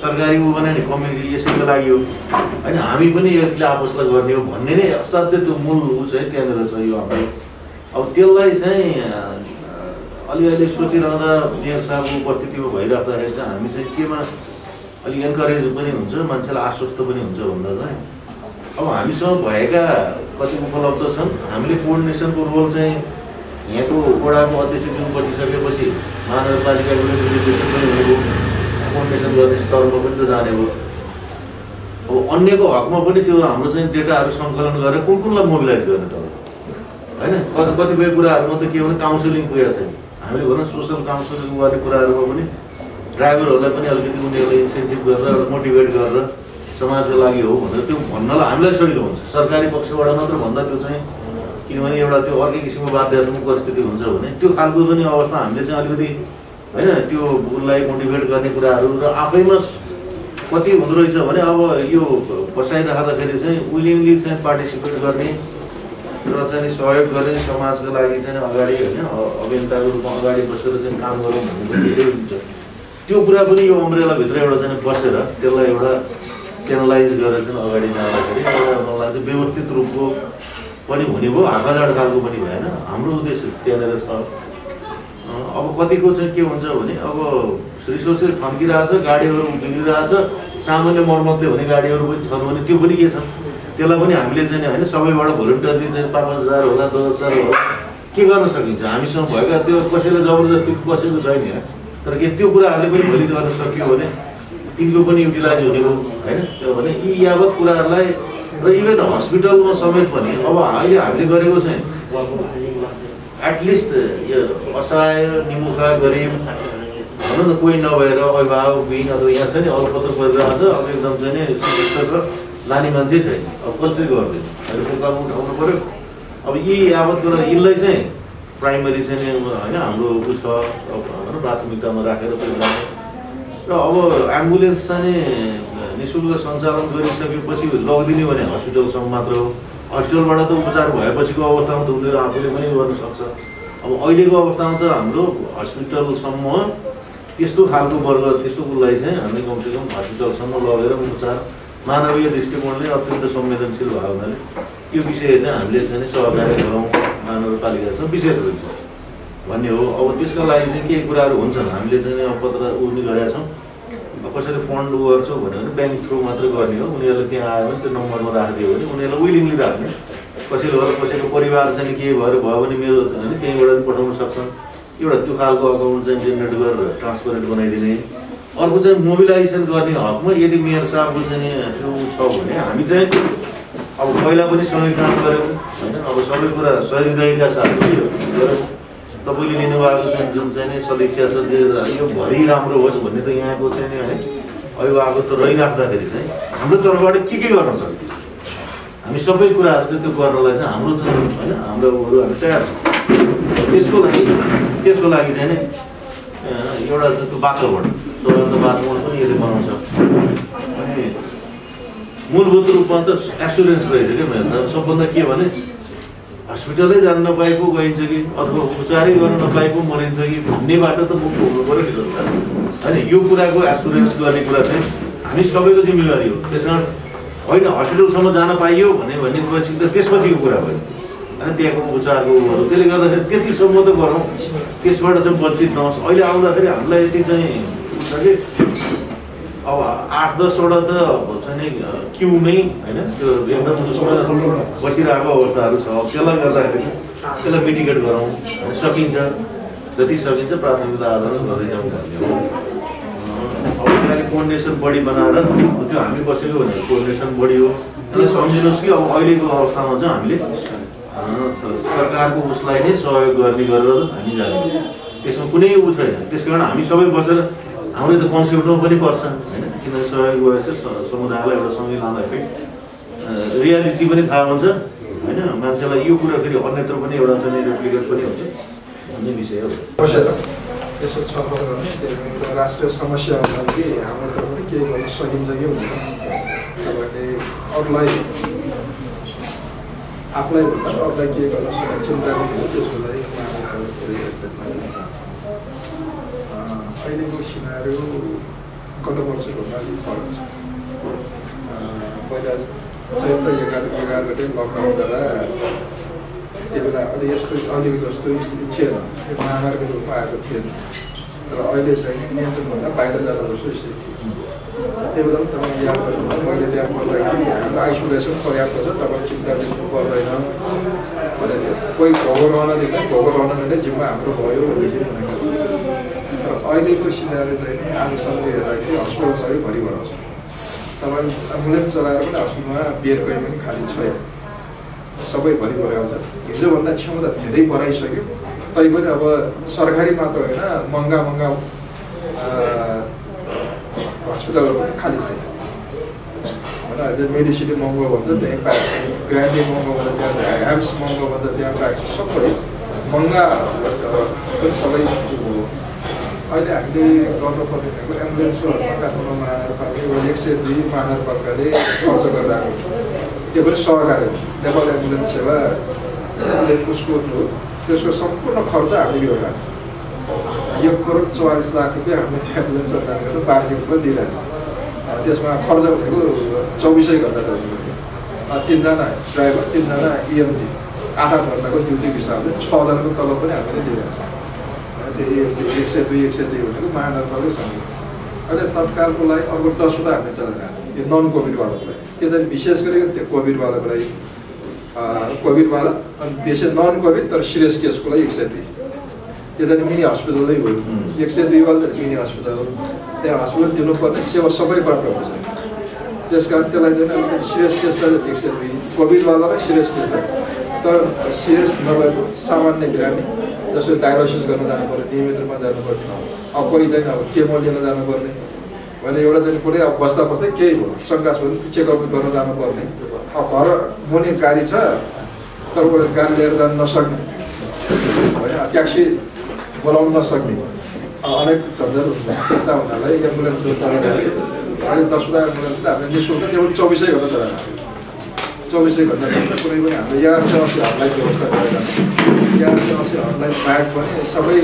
सरकारी उ भने नि कम्युनिटी यसैको लागि हो होइन हामी पनि यसले आपसलाई गर्ने हो भन्ने नै असाध्यै त्यो मूल उ चाहिँ त्यहाँनिर छ यो हाम्रो अब त्यसलाई चाहिँ अलिअलि सोचिरहँदा मेयर साहबको उपस्थितिमा भइराख्दाखेरि चाहिँ हामी चाहिँ केमा अलिक एन्करेज पनि हुन्छ मान्छेलाई आश्वस्त पनि हुन्छ भन्दा चाहिँ अब हामीसँग भएका कति उपलब्ध छन् हामीले कोअर्डिनेसनको रोल चाहिँ यहाँको वडाको अध्यक्षज्यू बसिसकेपछि महानगरपालिकाको रिप्रेजेन्टेसन पनि हुने भयो कोअर्डिनेसन गर्ने स्तरमा पनि त जाने भयो अब अन्यको हकमा पनि त्यो हाम्रो चाहिँ डेटाहरू सङ्कलन गरेर कुनलाई मोबिलाइज गर्ने त होइन कतिपय कुराहरूमा त के भने काउन्सिलिङ पुगेको छैन हामीले भनौँ सोसल काउन्सिलिङ गर्ने कुराहरूमा पनि ड्राइभरहरूलाई पनि अलिकति उनीहरूलाई इन्सेन्टिभ गरेर मोटिभेट गरेर समाजको लागि हो भनेर त्यो भन्नलाई हामीलाई सजिलो हुन्छ सरकारी पक्षबाट मात्र भन्दा त्यो चाहिँ किनभने एउटा त्यो अर्कै किसिमको बाध्यात्मक परिस्थिति हुन्छ भने त्यो खालको पनि अवस्था हामीले चाहिँ अलिकति होइन त्यो उसलाई मोटिभेट गर्ने कुराहरू र आफैमा कति हुँदो रहेछ भने अब यो बसाइराख्दाखेरि चाहिँ विलिङली चाहिँ पार्टिसिपेट गर्ने र चाहिँ सहयोग गर्ने समाजको लागि चाहिँ अगाडि होइन अभियन्ताको रूपमा अगाडि बसेर चाहिँ काम गरौँ भन्ने धेरै हुन्छ त्यो कुरा पनि यो अम्ब्रेलाभित्र एउटा चाहिँ बसेर त्यसलाई एउटा च्यानलाइज गरेर चाहिँ अगाडि जाँदाखेरि एउटा मलाई चाहिँ व्यवस्थित रूपको पनि हुने भयो हाकाजाड खालको पनि भएन हाम्रो उद्देश्य त्यहाँनिर छ अब कतिको चाहिँ के हुन्छ भने अब रिसोर्सेस थन्किरहेछ गाडीहरू बिग्रिरहेछ सामान्य मर्मतले हुने गाडीहरू पनि छन् भने त्यो पनि के छ त्यसलाई पनि हामीले चाहिँ होइन सबैबाट भोलिन्टियरली चाहिँ 5,000 होला 10,000 होला के गर्न सकिन्छ हामीसँग भएका त्यो कसैलाई जबरजस्ती कसैको छैन तर के त्यो कुराहरूले पनि भोलि गर्न सकियो भने तिनको पनि युटिलाइज हुने हो होइन त्यो भने यी यावत कुराहरूलाई र इभन हस्पिटलमा समेत पनि अब अहिले हामीले गरेको चाहिँ एटलिस्ट यो असहाय निमुखा गरिब भनौँ न कोही नभएर अभिभावक बिन अथवा यहाँ छ नि अरूपत्र परिरहेको छ अब एकदम चाहिँ नि सुविस्ता छ लाने मान्छे छैन अब कसरी गर्दैन अहिले पोकामा उठाउनु पऱ्यो अब यी यावत कुरा यिनलाई चाहिँ प्राइमरी चाहिँ नि होइन हाम्रो उ छ भनौँ प्राथमिकतामा राखेर परिरहेको र अब एम्बुलेन्स चाहिँ निःशुल्क सञ्चालन गरिसकेपछि लगिदिने भने हस्पिटलसम्म मात्र हो हस्पिटलबाट त उपचार भएपछिको अवस्थामा त उनीहरू आफूले पनि गर्न सक्छ अब अहिलेको अवस्थामा त हाम्रो हस्पिटलसम्म त्यस्तो खालको वर्ग त्यस्तो उसलाई चाहिँ हामी कमसेकम हस्पिटलसम्म लगेर उपचार मानवीय दृष्टिकोणले अत्यन्त संवेदनशील भयो हुनाले यो विषय चाहिँ हामीले चाहिँ सहकार्य गरौँ महानगरपालिकासँग विशेष रूप भन्ने हो अब त्यसका लागि चाहिँ केही कुराहरू हुन्छन् हामीले चाहिँ अब पत्र उनी गरेका छौँ कसैले फन्ड गर्छौँ भन्यो भने ब्याङ्क थ्रु मात्रै गर्ने हो उनीहरूले त्यहाँ आयो भने त्यो नम्बरमा राखिदियो भने उनीहरूलाई विलिङली राख्ने कसैले गर्दा कसैको परिवार चाहिँ के भएर भयो भने मेरो होइन त्यहीँबाट पनि पठाउन सक्छन् एउटा त्यो खालको अकाउन्ट चाहिँ जेनेरेट गरेर ट्रान्सपरेन्ट बनाइदिने अर्को चाहिँ मोबिलाइजेसन गर्ने हकमा यदि मेयर साहबको चाहिँ त्यो छ भने हामी चाहिँ अब पहिला पनि सँगै काम गऱ्यौँ होइन अब सबै कुरा सहयोगका साथमा तपाईँले लिनुभएको चाहिँ जुन चाहिँ नि सदिच्छा छ यो भरि राम्रो होस् भन्ने त यहाँको चाहिँ नि है अभिभावक त रहिराख्दाखेरि चाहिँ हाम्रो तर्फबाट के गर्न सकिन्छ हामी सबै कुराहरू चाहिँ त्यो गर्नलाई चाहिँ हाम्रो चाहिँ होइन हाम्रो हामी तयार छौँ त्यसको लागि चाहिँ नि एउटा चाहिँ त्यो वातावरण पनि यसले बनाउँछ अनि मूलभूत रूपमा त एसुरेन्स रहेछ क्या मेरो साहब सबभन्दा के भने हस्पिटलै जान नपाएको गइन्छ कि अथवा उपचारै गर्न नपाएको मरिन्छ कि भन्नेबाट त मुक्त हुनु पऱ्यो नि होइन यो कुराको एसुरेन्स गर्ने कुरा चाहिँ हामी सबैको जिम्मेवारी हो त्यस कारण होइन हस्पिटलसम्म जान पाइयो भनेपछि त त्यसपछिको कुरा भयो होइन त्यहाँको उपचारको त्यसले गर्दाखेरि त्यतिसम्म त गरौँ त्यसबाट चाहिँ वञ्चित नहोस् अहिले आउँदाखेरि हामीलाई यति चाहिँ छ कि अब 8-10वटा त चाहिँ क्युमै होइन त्यो एकदम बसिरहेको अवस्थाहरू छ त्यसलाई गर्दाखेरि त्यसलाई मिटिगेट गरौँ सकिन्छ जति सकिन्छ प्राथमिकता आधारमा गर्दै जाउँ भन्ने हो अब त्यसलाई कोअर्डिनेसन बडी बनाएर त्यो हामी बसेको भनेर कोअर्डिनेसन बडी हो त्यसलाई सम्झिनुहोस् कि अब अहिलेको अवस्थामा चाहिँ हामीले सरकारको उसलाई नै सहयोग गर्ने गरेर हामी जाने त्यसमा कुनै उ छैन त्यस कारण हामी सबै बसेर हाम्रो त कन्सेप्टमा पनि पर्छ होइन किनभने सहयोग भएछ समुदायलाई एउटा सँगै लाँदाखेरि रियालिटी पनि थाहा हुन्छ होइन मान्छेलाई यो कुरा फेरि अन्यत्र पनि एउटा चाहिँ रेप्लिकेट पनि हुन्छ भन्ने विषय हो यसो छलफल गर्ने राष्ट्रिय समस्याको लागि हाम्रो तर्फबाट केही गर्न सकिन्छ कि भनेर तपाईँहरूले अरूलाई आफूलाई भन्दा अरूलाई के गर्न सक्छ चिन्ता गर्नु त्यसको लागि अहिलेको सिनारियो गत वर्षभन्दा अलिक फरक छ। पहिला चैत्र 11 गते लकडाउन गर्दा त्यो बेला अलि यस्तो अहिलेको जस्तो स्थिति थिएन, यो महामारीको रूपमा आएको थिएन। तर अहिले चाहिँ नियन्त्रणभन्दा बाहिर जाँदा जस्तो स्थिति थियो। त्यो बेला पनि तपाईँले याद गर्नुभयो, मैले त्यहाँ पढ्दाखेरि हाम्रो आइसोलेसन पर्याप्त छ, तपाईँले चिन्ता दिनु पर्दैन भनेर कोही भोगो रहन दिँदैन, भोगो रहन दिँदै जिम्मा हाम्रो भयो भनेदेखि भनेको। तर अहिलेको सिनारी चाहिँ नि आजसम्म हेर्दाखेरि हस्पिटल सबै भरिभर छ। तपाईँ एम्बुलेन्स चलाएर पनि हस्पिटलमा बेड कहीँ पनि खाली छैन, सबै भरिभर आउँछ। हिजोभन्दा क्षमता धेरै बढाइसक्यो, तैपनि अब सरकारी मात्र होइन महँगा हस्पिटलहरू पनि खाली छैन होइन। अझै मेडिसिन महँगो भन्छ त्यहीँ पाएको, ग्रान्डी महँगो भन्छ त्यहाँ, ह्याम्स महँगो भन्छ त्यहाँ पाएको, सबै महँगा पनि सबै हो। अहिले हामीले गर्नुपर्ने भनेको एम्बुलेन्सको काठमाडौँ महानगरपालिका 102 महानगरपालिकाले खर्च गरिरहेको छ, त्यो पनि सहकारी हो। नेपाल एम्बुलेन्स सेवा उसको त्यसको सम्पूर्ण खर्च हामीले गरिरहेको छ। 1,44,00,000 रुपियाँ हामीले एम्बुलेन्स सञ्चालन गरेर वार्षिक रूपमा दिइरहेको छ। त्यसमा खर्च भनेको 24 घन्टा चल्नु, 3 जना ड्राइभर, 3 जना EMT, 8 घन्टाको ड्युटी हिसाबले 6 जनाको तलब पनि हामीले दिइरहेको छ। त्यो 102 भनेको महानगरपालिका समिति। अहिले तत्कालको लागि अर्को 10 वटा हामीले चलाइरहेको छ, यो नन कोभिडवालाको लागि। त्यो चाहिँ विशेष गरी त्यो कोभिडवालाको लागि कोभिडवाला, अनि बेसी नन कोभिड तर सिरियस केसको लागि 102। त्यो चाहिँ मिनी हस्पिटलै हो, 102 वाला मिनी हस्पिटल हो। त्यहाँ हस्पिटल दिनुपर्ने सेवा सबै प्राप्त हुन्छ। त्यस कारण त्यसलाई चाहिँ अलिकति सिरियस केसलाई 102, कोभिडवाला र सिरियस केस। तर सिरियस नभएको सामान्य बिरामी जसो डायलाइसिस गर्न जानुपर्ने, नियमित रूपमा जानुपर्ने, अब कोही चाहिँ अब केमो लिन जानुपर्ने भने एउटा चाहिँ कुनै अब बस्दा बस्दै केही भयो शङ्कास्पद चेकअप गर्न जानुपर्ने, अब घर मुनि गाडी छ तर गाडी लिएर जान नसक्ने होइन, ट्याक्सी बोलाउन नसक्ने, अनेक झन्झट हुन्छ। त्यस्ता हुनालाई एम्बुलेन्सहरू चलाइरहेको 10.5 वटा एम्बुलेन्सले हामीले निःशुल्क केवल 24 घन्टा चलाइरहेको, 24 घन्टा कुनै पनि हामीले 1180 हटलाइन व्यवस्था गरेर 1180 हटलाइन बाहेक पनि सबै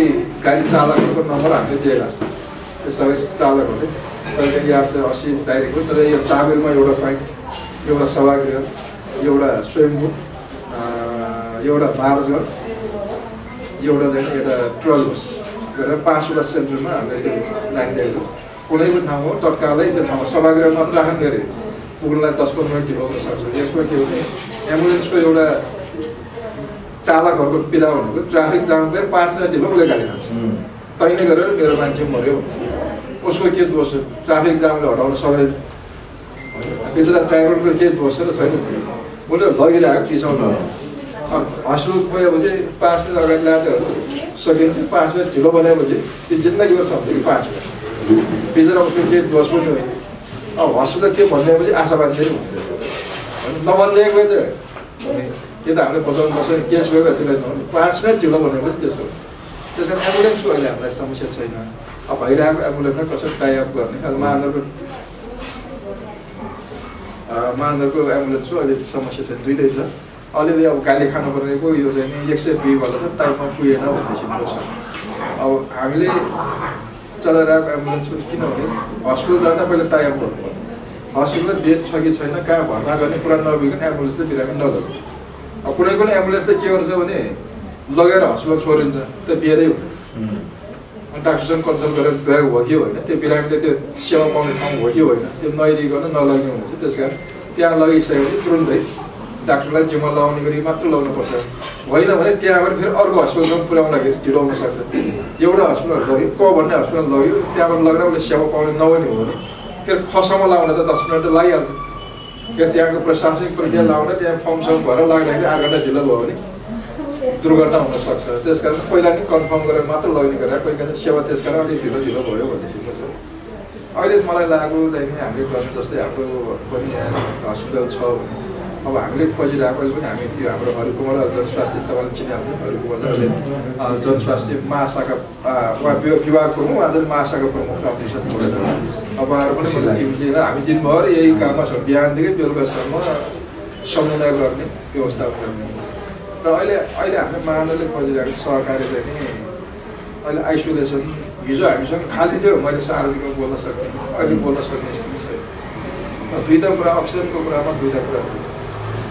गाडी चालकहरूको नम्बर हामीले दिएका छौँ। त्यो सबै चालकहरूले कहिले 1180 डाइरेक्ट हो। तर यो चाबेलमा एउटा पाइन्ट, एउटा सभागृह, एउटा स्वयम्भू, एउटा बारगज, एउटा चाहिँ एउटा ट्रल बस गरेर 5 वटा सेन्टरमा हामीले लाइन दिएको छौँ। कुनै पनि ठाउँमा तत्कालै त्यो ठाउँमा सभागृह मात्र राख्नु गरे पुग्नलाई 10-15 मिनट ढिलो हुन सक्छ। यसमा के हो भने एम्बुलेन्सको एउटा चालकहरूको पीडा भनेको ट्राफिक जाम गएर 5 मिनट ढिलो उसले गाडी हाल्छ, तैँले गरेर मेरो मान्छे मऱ्यो भन्छ। उसको के दोष हो? ट्राफिक जामले हटाउन सक्दैन, बिचरा ड्राइभरको केही दोष र छैन, उसले लगिरहेको पिसाउनु। हस्पिटल गएपछि 5 मिनट अगाडि लाँदै सकिन्थ्यो, 5 मिनट ढिलो बनाएपछि त्यो जिन्दगीमा सम्झ्यो कि 5 मिनट, बिचरा उसको केही दोष पनि होइन। अब हस्पिटल के भनिदिएपछि आशावादी चाहिँ हुन्छ, नभनिदिएको चाहिँ यो त हामीले बचाउनु पर्छ, केस गयो त्यसलाई 5 मिनट ढिलो भनेपछि त्यसो। त्यस कारण एम्बुलेन्सको अहिले हामीलाई समस्या छैन। अब भइरहेको एम्बुलेन्समा कसरी टाइअप गर्ने, अब महानगरको एम्बुलेन्सको अहिले समस्या छैन, दुइटै छ। अलिअलि अब गाली खानुपर्नेको यो चाहिँ नि 102 वाला छ, टाइममा पुगेन भन्ने किसिमको छ। अब हामीले चलाइरहेको एम्बुलेन्स पनि किनभने हस्पिटल जाँदा पहिला टाइअप गर्नुपर्छ, हस्पिटलमा बेड छ कि छैन, कहाँ भर्ना गर्ने कुरा नबिकन एम्बुलेन्सले बिरामी नगर्नु। अब कुनै कुनै एम्बुलेन्सले के गर्छ भने लगेर हस्पिटल छोडिन्छ, त्यो बेरै हुँदैन। डाक्टरसँग कन्सल्ट गरेर गएको हो कि होइन, त्यो बिरामीले त्यो सेवा पाउने ठाउँ हो कि होइन, त्यो नहेरिकन नलग्ने हुन्छ। त्यस कारण त्यहाँ लगिसकेपछि तुरुन्तै डाक्टरलाई जिम्मा लगाउने गरी मात्र लगाउनुपर्छ, होइन भने त्यहाँबाट फेरि अर्को हस्पिटलसम्म पुर्याउनखेरि ढिलो हुनसक्छ। एउटा हस्पिटल लग्यो, भन्ने हस्पिटल लग्यो, त्यहाँबाट लगेर उसले सेवा पाउने नहुने हो भने फेरि खसम्म लगाउन त 10 मिनट त लागिहाल्छ। फेरि त्यहाँको प्रशासनिक प्रक्रिया लगाउन त्यहाँ फर्मसम्म भएर लाग्दाखेरि 8 घन्टा ढिलो भयो भने दुर्घटना हुनसक्छ। त्यस कारण पहिला नि कन्फर्म गरेर मात्र लग्ने गरेर कोही कारण सेवा त्यस कारण अलिक ढिलो भयो भन्ने किसिमको छ। अहिले मलाई लागेको चाहिँ हामीले गर्ने जस्तै हाम्रो पनि यहाँ हस्पिटल छ भने अब हामीले खोजिरहेको अहिले पनि हामी त्यो हाम्रो हरिकुमार जनस्वास्थ्य तपाईँले चिनिहाल्नु, हरिकुमार जनस्वास्थ्य महाशाखा विभाग प्रमुख, आज महाशाखा प्रमुख रामकृष्ण अब उहाँहरू पनि टिम लिएर हामी दिनभर यही काममा छौँ, बिहानदेखि बेलुकासम्म समन्वय गर्ने व्यवस्था गर्ने र अहिले हामीले महानगरले खोजिरहेको सहकारी चाहिँ नि अहिले आइसोलेसन हिजो हामीसँग खाली थियो मैले सार्वजनिकमा बोल्न सक्थेँ अहिले बोल्न सक्ने स्थिति छैन दुईवटा कुरा अक्सिजनको कुरामा दुईवटा कुरा छ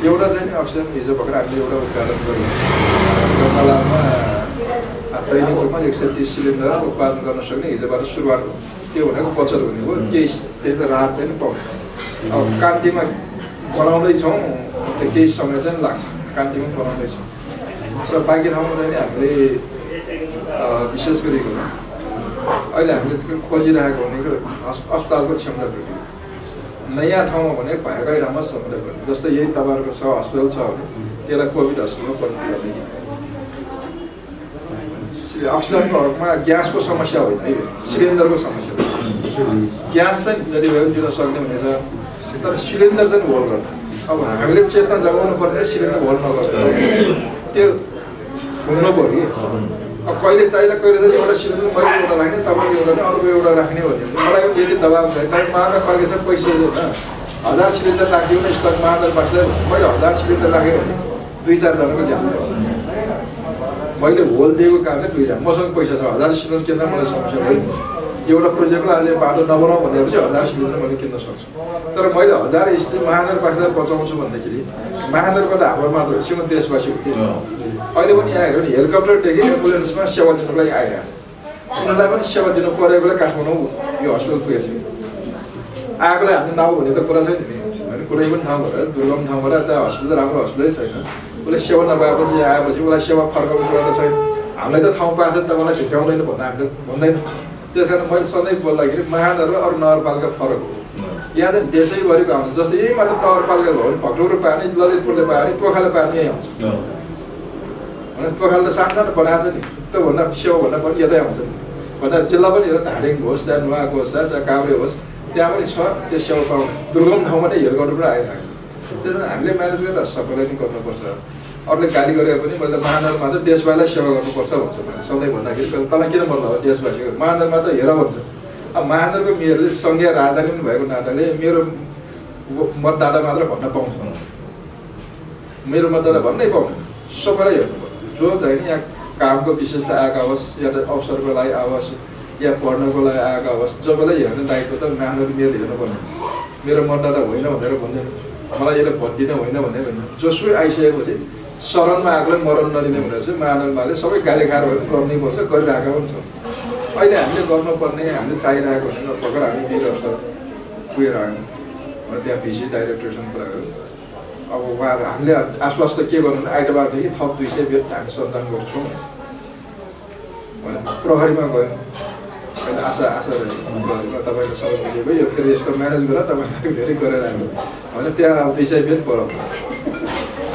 एउटा चाहिँ नि अक्सिजन हिजो भर्खर हामीले एउटा उत्पादन गऱ्यौँ गङ्गालामा दैनिक रूपमा 130 सिलिन्डर उत्पादन गर्न सक्ने हिजोबाट सुरुवात हो त्यो भनेको बचत हुने हो केही त्यही त राहत चाहिँ पाउँछ अब कान्तिमा बनाउँदैछौँ केही समय चाहिँ लाग्छ कान्तिमा बनाउँदैछौँ र बाँकी ठाउँमा चाहिँ हामीले विशेष गरेको अहिले हामीले खोजिरहेको भनेको अस्पतालको क्षमता बढी नयाँ ठाउँमा भने भएकै ठाउँमा क्षमता बढी जस्तै यही तपाईँहरूको छ हस्पिटल छ भने त्यसलाई कोभिड हस्पिटलमा परिणत गर्ने अक्सिजनको हकमा ग्यासको समस्या होइन है सिलिन्डरको समस्या ग्यास चाहिँ जति भयो दिन सक्ने हुनेछ तर सिलिन्डर चाहिँ होल्ड गर्छ अब हामीले चेतना जगाउनु पर्ने सिलिन्डर होल्ड नगर्छ त्यो घुम्नु पऱ्यो अब कहिले चाहिँदा कहिले चाहिँ एउटा सिलिन्डर मैले एउटा राख्ने तपाईँको एउटा नै अर्को एउटा राख्ने भन्यो मलाई यदि दबाब छ तपाईँ महानगर पालिका पैसा होइन 1000 सिलिन्डर राखियो भने स्टक महानगर पालिका मैले 1000 सिलिन्डर राखेँ भने 2-4 जनाको ज्यान मैले होल दिएको कारणले 2 जना मसँग पैसा छ 1000 सिलिन्डर किन्न मलाई समस्या होइन एउटा प्रोजेक्टलाई अझै बाटो नबनाऊ भनेपछि 1000 सिलिन्डर मैले किन्न सक्छु तर मैले 1000 स्थिति महानगरपालिकालाई बचाउँछु भन्दाखेरि महानगरको त हाम्रो मात्र होइन देशवासी हो अहिले पनि यहाँ हेऱ्यो भने हेलिकप्टरदेखि एम्बुलेन्समा सेवा दिनुको लागि आइरहेको छ उनीहरूलाई पनि सेवा दिनु परेकोलाई काठमाडौँ यो हस्पिटल पुगेको छ आएकोलाई हामीले नआऊ भन्ने त कुरा छैन नि होइन कुनै पनि ठाउँबाट दुर्गम ठाउँबाट जहाँ हस्पिटल राम्रो हस्पिटलै छैन उसले सेवा नपाएपछि आएपछि उसलाई सेवा फर्काउनु कुरा त छैन हामीलाई त ठाउँ पाएको छ तपाईँलाई भित्राउँदैन भन्दा हामीले भन्दैन त्यस कारण मैले सधैँ बोल्दाखेरि महानगर र अरू नगरपालिका फरक हो यहाँ चाहिँ देशैभरिको आउँछ जस्तै यही मात्र नगरपालिका भयो भने भक्टुरो पार्ने ललितपुरले पायो भने पोखाले पार्ने यहीँ आउँछ पोखाले त सानो बनाएको छ नि त्योभन्दा सेवाभन्दा पनि यतै आउँछ नि भन्दा जिल्ला पनि हेर ढाडेङ होस् चाहे नुवाको होस् चाहे काभ्रे होस् त्यहाँ पनि छ त्यो सेवा पाउने दुर्गम ठाउँमा नै हेलिकप्टर पनि आइरहेको छ त्यस कारण हामीले म्यानेज गरेर सबैलाई पनि गर्नुपर्छ अरूले गाली गरेर पनि मैले महानगरमा त देशवासीलाई सेवा गर्नुपर्छ भन्छ भने सधैँ भन्दाखेरि तँलाई किन भन्नु हो देशवासीको महानगरमा त हेर भन्छ अब महानगरको मेयरले सङ्घीय राजधानी पनि भएको नाताले मेरो मतदाता मात्र भन्न पाउँछ मेरो मतदाता भन्नै पाउँछ सबैलाई हेर्नुपर्छ जो चाहिँ नि यहाँ कामको विशेषता आएका होस् या त अवसरको लागि आओस् या पढ्नको लागि आएका होस् जबलाई हेर्ने दायित्व त महानगर मेयरले हेर्नुपर्छ मेरो मतदाता होइन भनेर भन्दैन मलाई यसले भोट दिने होइन भनेर भन्दैन जोसुकै आइसकेपछि शरणमा आएकोलाई मरण नदिने भनेर चाहिँ महानगरमाले सबै गाली खाएर गर्नै पर्छ गरिरहेका पनि छौँ अहिले हामीले गर्नुपर्ने हामीले चाहिरहेको भनेको भर्खर हामी वीरहरू पुगेर आयौँ त्यहाँ भिसी डाइरेक्टरसँग कुरा गऱ्यौँ अब उहाँहरू हामीले आश्वास्त के गर्नु भने आइतबारदेखि थप 200 बेड हामी सञ्चालन गर्छौँ प्रहरीमा गयौँ अहिले आशा रहेको तपाईँको सबै मिलेको यो फेरि यस्तो म्यानेज गरेर तपाईँलाई धेरै गरेर आयो भने त्यहाँ अब 200 बेड पराउँछ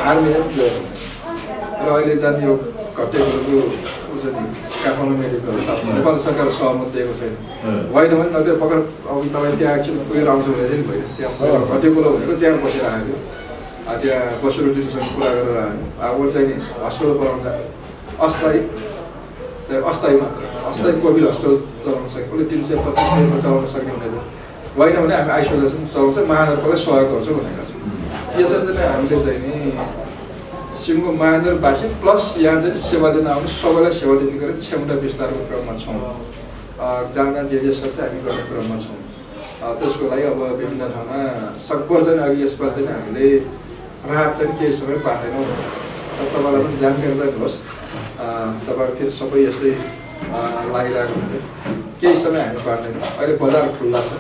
आर्मी र अहिले जाने यो घटेको काठमाडौँ मेडिकल नेपाल सरकार सहमत दिएको छैन होइन भने न त्यो पक्का अब तपाईँ त्यहाँ एकछिन पुगेर आउँछ भने चाहिँ भयो त्यहाँ घटेको भनेको त्यहाँ बसेर आयो त्यहाँ बसुरुटिनसँग कुरा गरेर आयो अब चाहिँ नि हस्पिटल बनाउँदा अस्थायी मात्र अस्थायी कोभिड हस्पिटल चलाउन सक्यो उसले 325 बेडमा चलाउन सक्ने हुनेछ होइन भने हामी आइसोलेसन चलाउँछ महानगरपालिकालाई सहयोग गर्छौँ भनेका छौँ यसरी चाहिँ हामीले चाहिँ नि सिङ्गो महानगरवासी प्लस यहाँ चाहिँ सेवा दिन आउने सबैलाई सेवा दिने गरेर क्षमता विस्तारको क्रममा छौँ जहाँ जे सक्छ हामी गर्ने क्रममा छौँ त्यसको लागि अब विभिन्न ठाउँमा सकभर चाहिँ अघि यसपालि चाहिँ हामीले राहत चाहिँ केही समय पार्दैनौँ तपाईँलाई पनि जानकारी राख्नुहोस् तपाईँहरू फेरि सबै यस्तै लागिरहेको हुन्छ केही समय हामी पार्दैनौँ अहिले बजार खुल्ला छ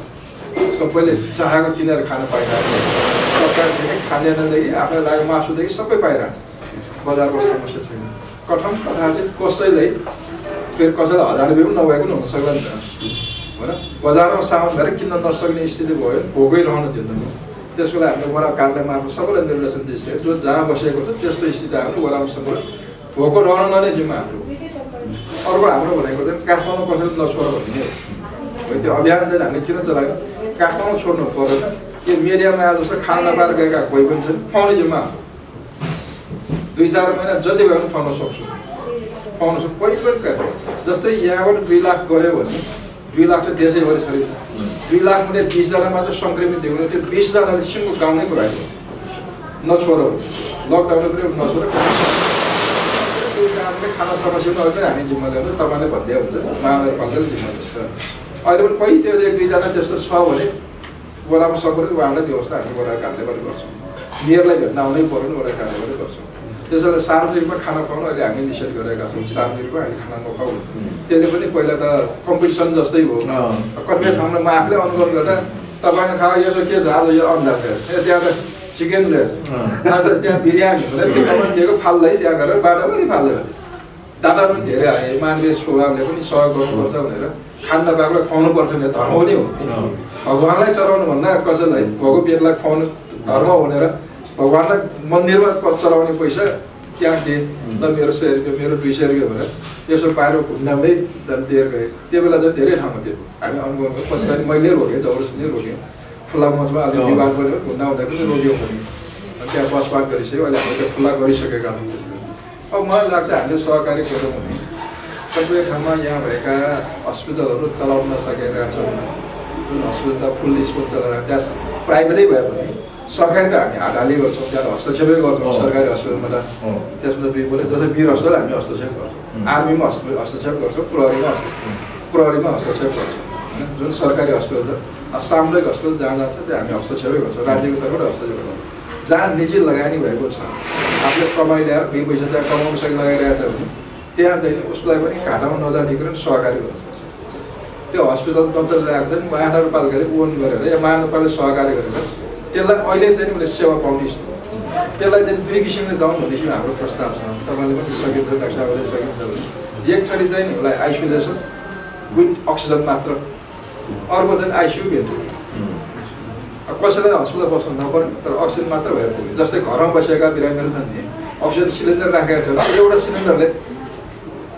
सबैले चाहेको किनेर खान पाइरहेको सरकारदेखि खाद्यान्नदेखि आफूलाई लागेको मासुदेखि सबै पाइरहेको छ बजारको समस्या छैन कथा चाहिँ कसैलाई फेरि कसैलाई 1000 रुपियाँ पनि नभएको पनि हुन सक्ला नि त होइन बजारमा सामान भएर किन्न नसक्ने स्थिति भयो भोकै रहनु दिँदैन त्यसको लागि हामीले वडा कार्यालय मार्फत सबैलाई निर्देशन दिइसक्यो जो जहाँ बसेको छ त्यस्तो स्थिति आयो भने वडासँग भोको रहन नने जिम्मा हाम्रो अर्को हाम्रो भनेको चाहिँ काठमाडौँ कसैले नछोड भन्ने हो त्यो अभियान चाहिँ हामीले किन चलायो काठमाडौँ छोड्नु पर्दैन यो मिडियामा आज जस्तो खान नपाएर गएका कोही पनि छन् पाउने जिम्मा 2-4 महिना जति भयो भने पाउन सक्छु पाउन सक्छु कोही पनि जस्तै यहाँबाट 2 लाख गयो भने 2 लाख त देशैभरि छरिन्छ 2 लाख मध्ये 20 जना मात्र सङ्क्रमित हुने त्यो 20 जनाले सिङ्गो गाउँ नै पुऱ्याएको छ नछोड लकडाउनले पनि नछोड त्यो कारणले खाना समस्यामा अहिले हामी जिम्मा ल्याउँछ तपाईँले भन्दै हुन्छ महानगरपालिकाले जिम्मा लिन्छ अहिले पनि कोही त्यो 1-2जना त्यस्तो छ भने बोलाउन सक्यो उहाँलाई व्यवस्था हामी वडा कार्यालयबाट गर्छौँ मेयरलाई भेट्न आउनै पर्यो भने वडा कार्यालयबाट गर्छौँ त्यसैले सार्वजनिकमा खाना खुवाउन अहिले हामी निषेध गरेका छौँ सार्वजनिकमा हामी खाना नखाउँ त्यसले पनि पहिला त कम्पिटिसन जस्तै हो कतिपय ठाउँमा म आफूले अनुभव गर्दा तपाईँले खायो यसो के छ आज यो अन्डा त्यहाँ त चिकन ल्याएछ आज त त्यहाँ बिरयानी हुँदा दिएको फाल्दै त्यहाँ गएर बाटोभरि फाल्दै डाटा पनि धेरै आए मानवीय स्वभावले पनि सहयोग गर्नुपर्छ भनेर खान नपाएकोलाई खुवाउनुपर्छ भने धर्म पनि हो भगवान्लाई चलाउनु भन्दा कसैलाई भोको पेटलाई खुवाउनु धर्म भनेर भगवान्लाई मन्दिरमा चलाउने पैसा त्यहाँ दिए ल मेरो 100 रुपियाँ मेरो 200 रुपियाँ भनेर यसो पाएर घुम्नाउँदै दिएर गएँ त्यो बेला चाहिँ धेरै ठाउँमा थियो हामी अनुभव पछाडि मैले रोकेँ जबरजस्ती रोकेँ खुल्ला मञ्चमा अलिक विवाद पऱ्यो घुम्नाउँदा पनि रोक्यौँ भने त्यहाँ बसपात गरिसक्यो अहिले हामीले त्यो खुल्ला गरिसकेका छौँ अब मलाई लाग्छ हामीले सहकारी गऱ्यौँ भने कतिपय ठाउँमा यहाँ भएका हस्पिटलहरू चलाउन नसकेका छौँ जुन हस्पिटल फुल स्कुल चलाएर त्यहाँ प्राइभेटै भए पनि सरकारी त हामी हातहाली गर्छौँ त्यहाँ हस्तक्षेपै गर्छौँ सरकारी हस्पिटलमा त त्यसमा जस्तै वीर हस्पिटल हामी हस्तक्षेप गर्छौँ आर्मीमा हस्तक्षेप गर्छौँ प्रहरीमा हस्तक्षेप गर्छौँ होइन जुन सरकारी हस्पिटल छ सामुदायिक हस्पिटल जहाँ जान्छ त्यो हामी हस्तक्षेपै गर्छौँ राज्यको तर्फबाट हस्तक्षेप गर्छौँ जहाँ निजी लगानी भएको छ आफूले कमाइ ल्याएर 2 पैसा त्यहाँ कमाउन सके लगाइरहेको छ भने त्यहाँ चाहिँ उसलाई पनि घाटामा नजानिकन सहकारी गर्न सक्छ त्यो हस्पिटल नचलिरहेको छ नि महानगरपालिकाले ओन गरेर या महानगरपालिकाले सहकारी गरेर त्यसलाई अहिले चाहिँ उसले सेवा पाउने त्यसलाई चाहिँ 2 किसिमले जाउँ भन्ने हाम्रो प्रस्ताव छ तपाईँले पनि सकिन्छ डाक्टर साहबले सकिन्छ भने एक थरी चाहिँ उसलाई आइसोलेसन विथ अक्सिजन मात्र अर्को चाहिँ आइसियु भेट्यो कसैलाई हस्पिटल बस्नु नपर्ने तर अक्सिजन मात्र भएर पुग्यो जस्तै घरमा बसेका बिरामीहरू छन् नि अक्सिजन सिलिन्डर राखेका छ एउटा सिलिन्डरले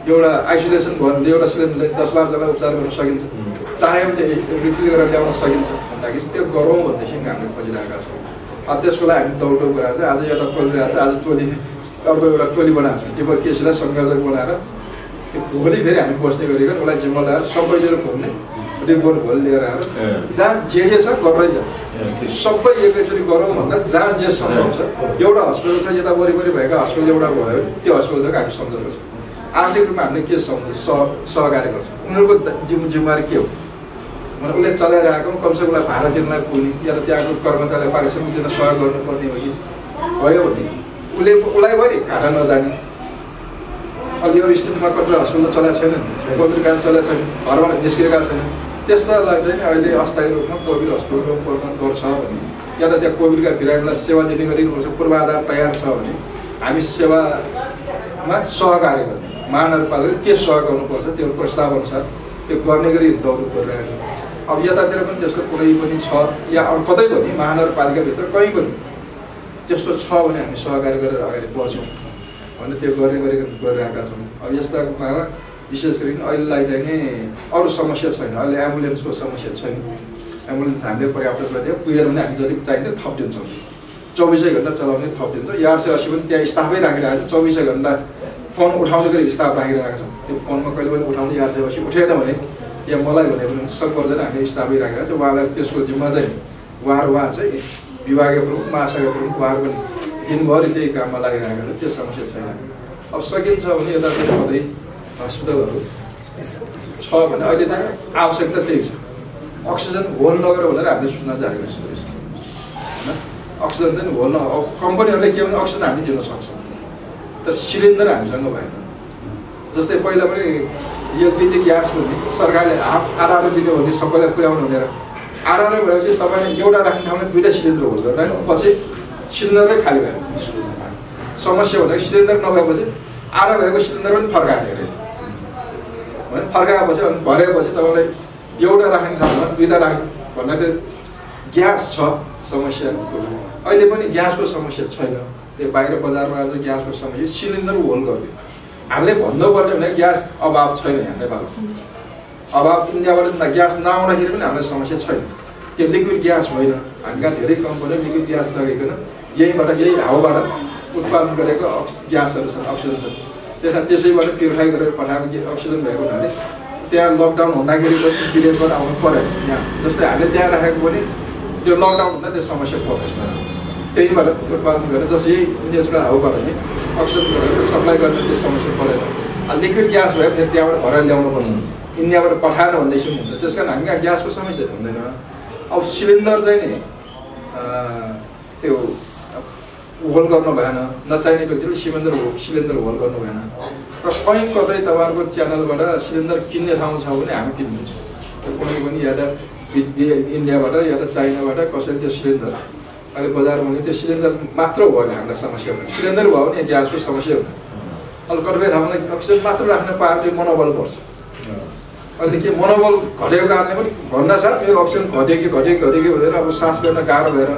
एउटा आइसोलेसन भयो भने एउटा सिलिन्डरले 10-12 जना उपचार गर्न सकिन्छ चाहे रिफिल गरेर ल्याउन सकिन्छ भन्दाखेरि त्यो गरौँ भन्नेदेखि हामीले खोजिरहेका छौँ त्यसको लागि हामी दौडो गएको छ आज एउटा टोलिरहेको छ आज टोली अर्को एउटा टोली बनाएको छौँ त्यो केसीलाई संयोजक बनाएर त्यो भोलि फेरि हामी बस्ने गरेको उसलाई जिम्मा लगाएर सबैजना घुम्ने रिपोर्ट भोलि लिएर आएर जहाँ जे छ गर्दै जान्छ सबै एकैचोटि गरौँ भन्दा जहाँ जे सम्भव छ एउटा हस्पिटल छ यता वरिपरि भएका हस्पिटल एउटा भयो त्यो हस्पिटल चाहिँ हामी सम्झौता छौँ आर्थिक रूपमा हामीले के सहकारी गर्छौँ उनीहरूको जिम्मेवारी के हो भने उसले चलाइरहेको कमसेकम उसलाई भाडा तिर्नलाई पुग्ने या त त्यहाँको कर्मचारीलाई पारिश्रमिक दिन सहयोग गर्नुपर्ने हो कि भयो भने उसलाई पनि घाटा नजाने अलि अरू स्थितिमा कतिपय हस्पिटल चलाएको छैन पत्रिकाले चलाएको छैन घरबाट निस्किएका छैन त्यस्तालाई चाहिँ अहिले अस्थायी रूपमा कोभिड हस्पिटलको परिवर्तन गर्छ भने या त त्यहाँ कोभिडका बिरामीलाई सेवा दिने गरिनुपर्छ पूर्वाधार तयार छ भने हामी सेवामा सहकारी गर्ने महानगरपालिकाले के सहयोग गर्नुपर्छ त्यो प्रस्ताव अनुसार त्यो गर्ने गरी दौड गरिरहेको छ अब यतातिर पनि त्यस्तो कुनै पनि छ या अरू कतै पनि महानगरपालिकाभित्र कहीँ पनि त्यस्तो छ भने हामी सहकारी गरेर अगाडि बढ्छौँ भने त्यो गरिरहेका छौँ अब यस्तामा विशेष गरी अहिलेलाई चाहिँ नि अरू समस्या छैन अहिले एम्बुलेन्सको समस्या छैन एम्बुलेन्स हामीले पर्याप्त गरिदियो पुगेर पनि हामी जति चाहिन्छ थप दिन्छौँ 24 घण्टा चलाउने थप दिन्छौँ यारसी पनि त्यहाँ स्टाफै राखिरहेको छ 24 घण्टा फोन उठाउने गरी स्टाफ राखिरहेको छौँ त्यो फोनमा कहिले पनि उठाउने यारसी उठेन भने या मलाई भने पनि सकपर्दैन हामीले स्टाफै राखेको छ उहाँलाई त्यसको जिम्मा चाहिँ उहाँ चाहिँ विभागीय प्रमुख महाशाखा प्रमुख उहाँहरू पनि दिनभरि त्यही काममा लागिरहेको छ त्यो समस्या छैन अब सकिन्छ भने यतातिर सधैँ हस्पिटलहरू छ भने अहिले चाहिँ आवश्यकता त्यही छ अक्सिजन होल नगर भनेर हामीले सूचना जारी गरिसकेको छ होइन अक्सिजन चाहिँ होल कम्पनीहरूले के भने अक्सिजन हामी दिन सक्छौँ तर सिलिन्डर हामीसँग भएन जस्तै पहिला पनि एलपिजी ग्यास भन्ने सरकारले आधार दिने भने सबैलाई पुर्याउनु भनेर आधार भएपछि तपाईँले एउटा राख्ने ठाउँमा 2टा सिलिन्डर होल्ड गरेर पछि सिलिन्डरै खाली भयो समस्या भन्दा सिलिन्डर नभएपछि आधा भएको सिलिन्डर पनि फर्कायो अरे होइन फर्काएपछि अनि भरेपछि तपाईँलाई एउटा राख्ने ठाउँमा 2टा राख्ने भन्दा त्यो ग्यास छ समस्या अहिले पनि ग्यासको समस्या छैन त्यो बाहिर बजारमा आज ग्यासको समस्या सिलिन्डर होल्ड गरिदियो हामीले भन्नुपर्ने भने ग्यास अभाव छैन यहाँ नेपालमा अभाव इन्डियाबाट ग्यास नआउँदाखेरि पनि हामीलाई समस्या छैन त्यो लिक्विड ग्यास होइन हामी कहाँ धेरै कम्पनी लिक्विड ग्यास लगेकन यही हावाबाट उत्पादन गरेको ग्यासहरू छन् अक्सिजन छन् त्यसैबाट प्युरिफाई गरेर पठाएको अक्सिजन भएको हुनाले त्यहाँ लकडाउन हुँदाखेरि पनि विदेशबाट आउनु पऱ्यो यहाँ जस्तै हामीले त्यहाँ राखेको पनि त्यो लकडाउन हुँदा त्यो समस्या पर्दैन त्यहीबाट उत्पादन गरेर जसै इन्डियाबाट हावापानी अक्सिजन गरेर सप्लाई गर्ने त्यो समस्या परेन। लिक्विड ग्यास भयो फेरि त्यहाँबाट भरेर ल्याउनुपर्छ, इन्डियाबाट पठाएन भन्ने किसिम हुन्छ। त्यस कारण हामी कहाँ ग्यासको समस्या हुँदैन। अब सिलिन्डर चाहिँ नि त्यो होल्ड गर्नु भएन, नचाहिने व्यक्तिले सिलिन्डर होल्ड गर्नु भएन। र कहीँ कतै तपाईँहरूको च्यानलबाट सिलिन्डर किन्ने ठाउँ छ भने हामी किनिदिन्छौँ। कुनै पनि या त इन्डियाबाट या त चाइनाबाट कसैले त्यो सिलिन्डर अहिले बजारमा हुने त्यो सिलिन्डर मात्र हो भने हामीलाई समस्या हुँदैन। सिलिन्डर भयो भने ग्यासको समस्या हुँदैन। अहिले कतिपय ठाउँलाई अक्सिजन मात्र राख्ने पार्टी मनोबल पर्छ। अहिले के मनोबल घटेको कारणले पनि भन्न छ मेरो अक्सिजन घट्यो कि भनेर अब सास फेर्न गाह्रो भएर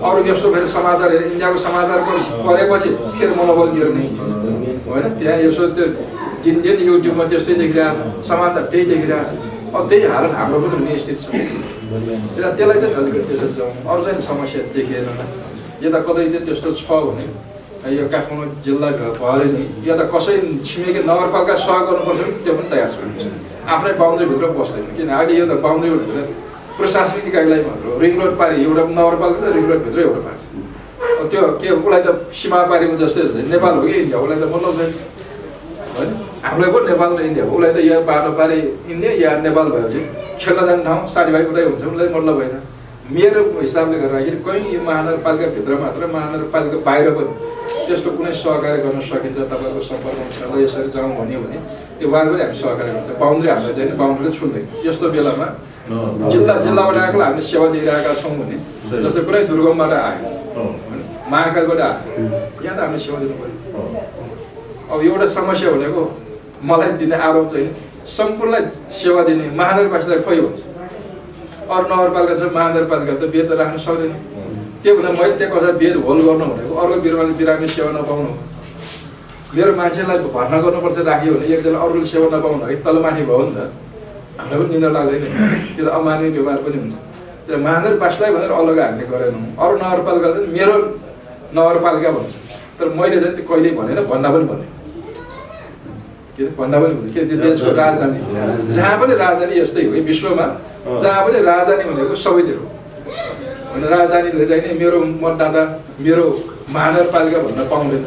अरू यस्तो फेरि समाचार हेरेर इन्डियाको समाचार पढेपछि फेरि मनोबल गिर्ने होइन। त्यहाँ यसो त्यो दिनदिन युट्युबमा त्यस्तै देखिरहेको छ, समाचार त्यही देखिरहेको छ। अब त्यही हालत हाम्रो पनि हुने स्थिति छ। त्यसलाई चाहिँ अलिकति त्यसरी जाउँ, अरू चाहिँ समस्या देखिएन। यता कतै चाहिँ त्यस्तो छ भने यो काठमाडौँ जिल्ला भयो नि या त कसै छिमेकी नगरपालिका सह गर्नुपर्छ भने त्यो पनि तयार छ। आफ्नै बााउन्ड्रीभित्र बस्दैन, किन अहिले यो त बााउन्ड्रीभित्र प्रशासनिक गाइडलाइन हाम्रो रिङ रोड पारि एउटा नगरपालिका छ, रिङ रोडभित्र एउटा पार्छ। त्यो के उसलाई त सीमा पारिमा जस्तै नेपाल हो कि इन्डिया, उसलाई त मतलब छैन होइन। हामीलाई पो नेपाल र इन्डिया हो, उसलाई त यहाँ बाटो पारि इन्डिया या नेपाल भएपछि खेल्न जाने ठाउँ साथीभाइ उतै हुन्छ, उसलाई मतलब होइन। मेरो हिसाबले गर्दाखेरि कहीँ यो महानगरपालिकाभित्र मात्र महानगरपालिका बाहिर पनि त्यस्तो कुनै सहकार्य गर्न सकिन्छ तपाईँको सम्पर्कमा छ र यसरी जाउँ भन्यो भने त्यो उहाँले पनि हामी सहकार्य गर्छ। बााउन्ड्री हामीलाई चाहिँ बााउन्ड्रीले छुट्दैन। यस्तो बेलामा जिल्लाबाट आएकोलाई हामीले सेवा दिइरहेका छौँ भने जस्तै कुनै दुर्गमबाट आयो महाकालबाट आयो यहाँ त हामीले सेवा दिनु पऱ्यो। अब एउटा समस्या भनेको मलाई दिने आरोप चाहिँ सम्पूर्णलाई सेवा दिने महानगरपालिकालाई खोइ हुन्छ। अरू नगरपालिका छ महानगरपालिका त बेद राख्न सक्दैन। त्यो भने मैले त्यहाँ कसै बेड होल्ड गर्नु भनेको अर्को बिरामी सेवा नपाउनु, मेरो मान्छेलाई भर्ना गर्नुपर्छ राख्यो भने एकजना अरूले सेवा नपाउनु है तलमाथि भयो नि त, हामीलाई पनि निन्द्रा लाग्दैन। त्यो त अमानवीय व्यवहार पनि हुन्छ। त्यो महानगरपालिकालाई भनेर अलग हामीले गरेनौँ। अरू नगरपालिका चाहिँ मेरो नगरपालिका भन्छ, तर मैले चाहिँ त्यो कहिले भनेर भन्दा पनि भन्दैन। के त्यो देशको राजधानी जहाँ पनि राजधानी यस्तै हो विश्वमा, जहाँ पनि राजधानी भनेको सबैतिर हो। राजधानीले चाहिँ नि मेरो मतदाता मेरो महानगरपालिका भन्न पाउँदैन।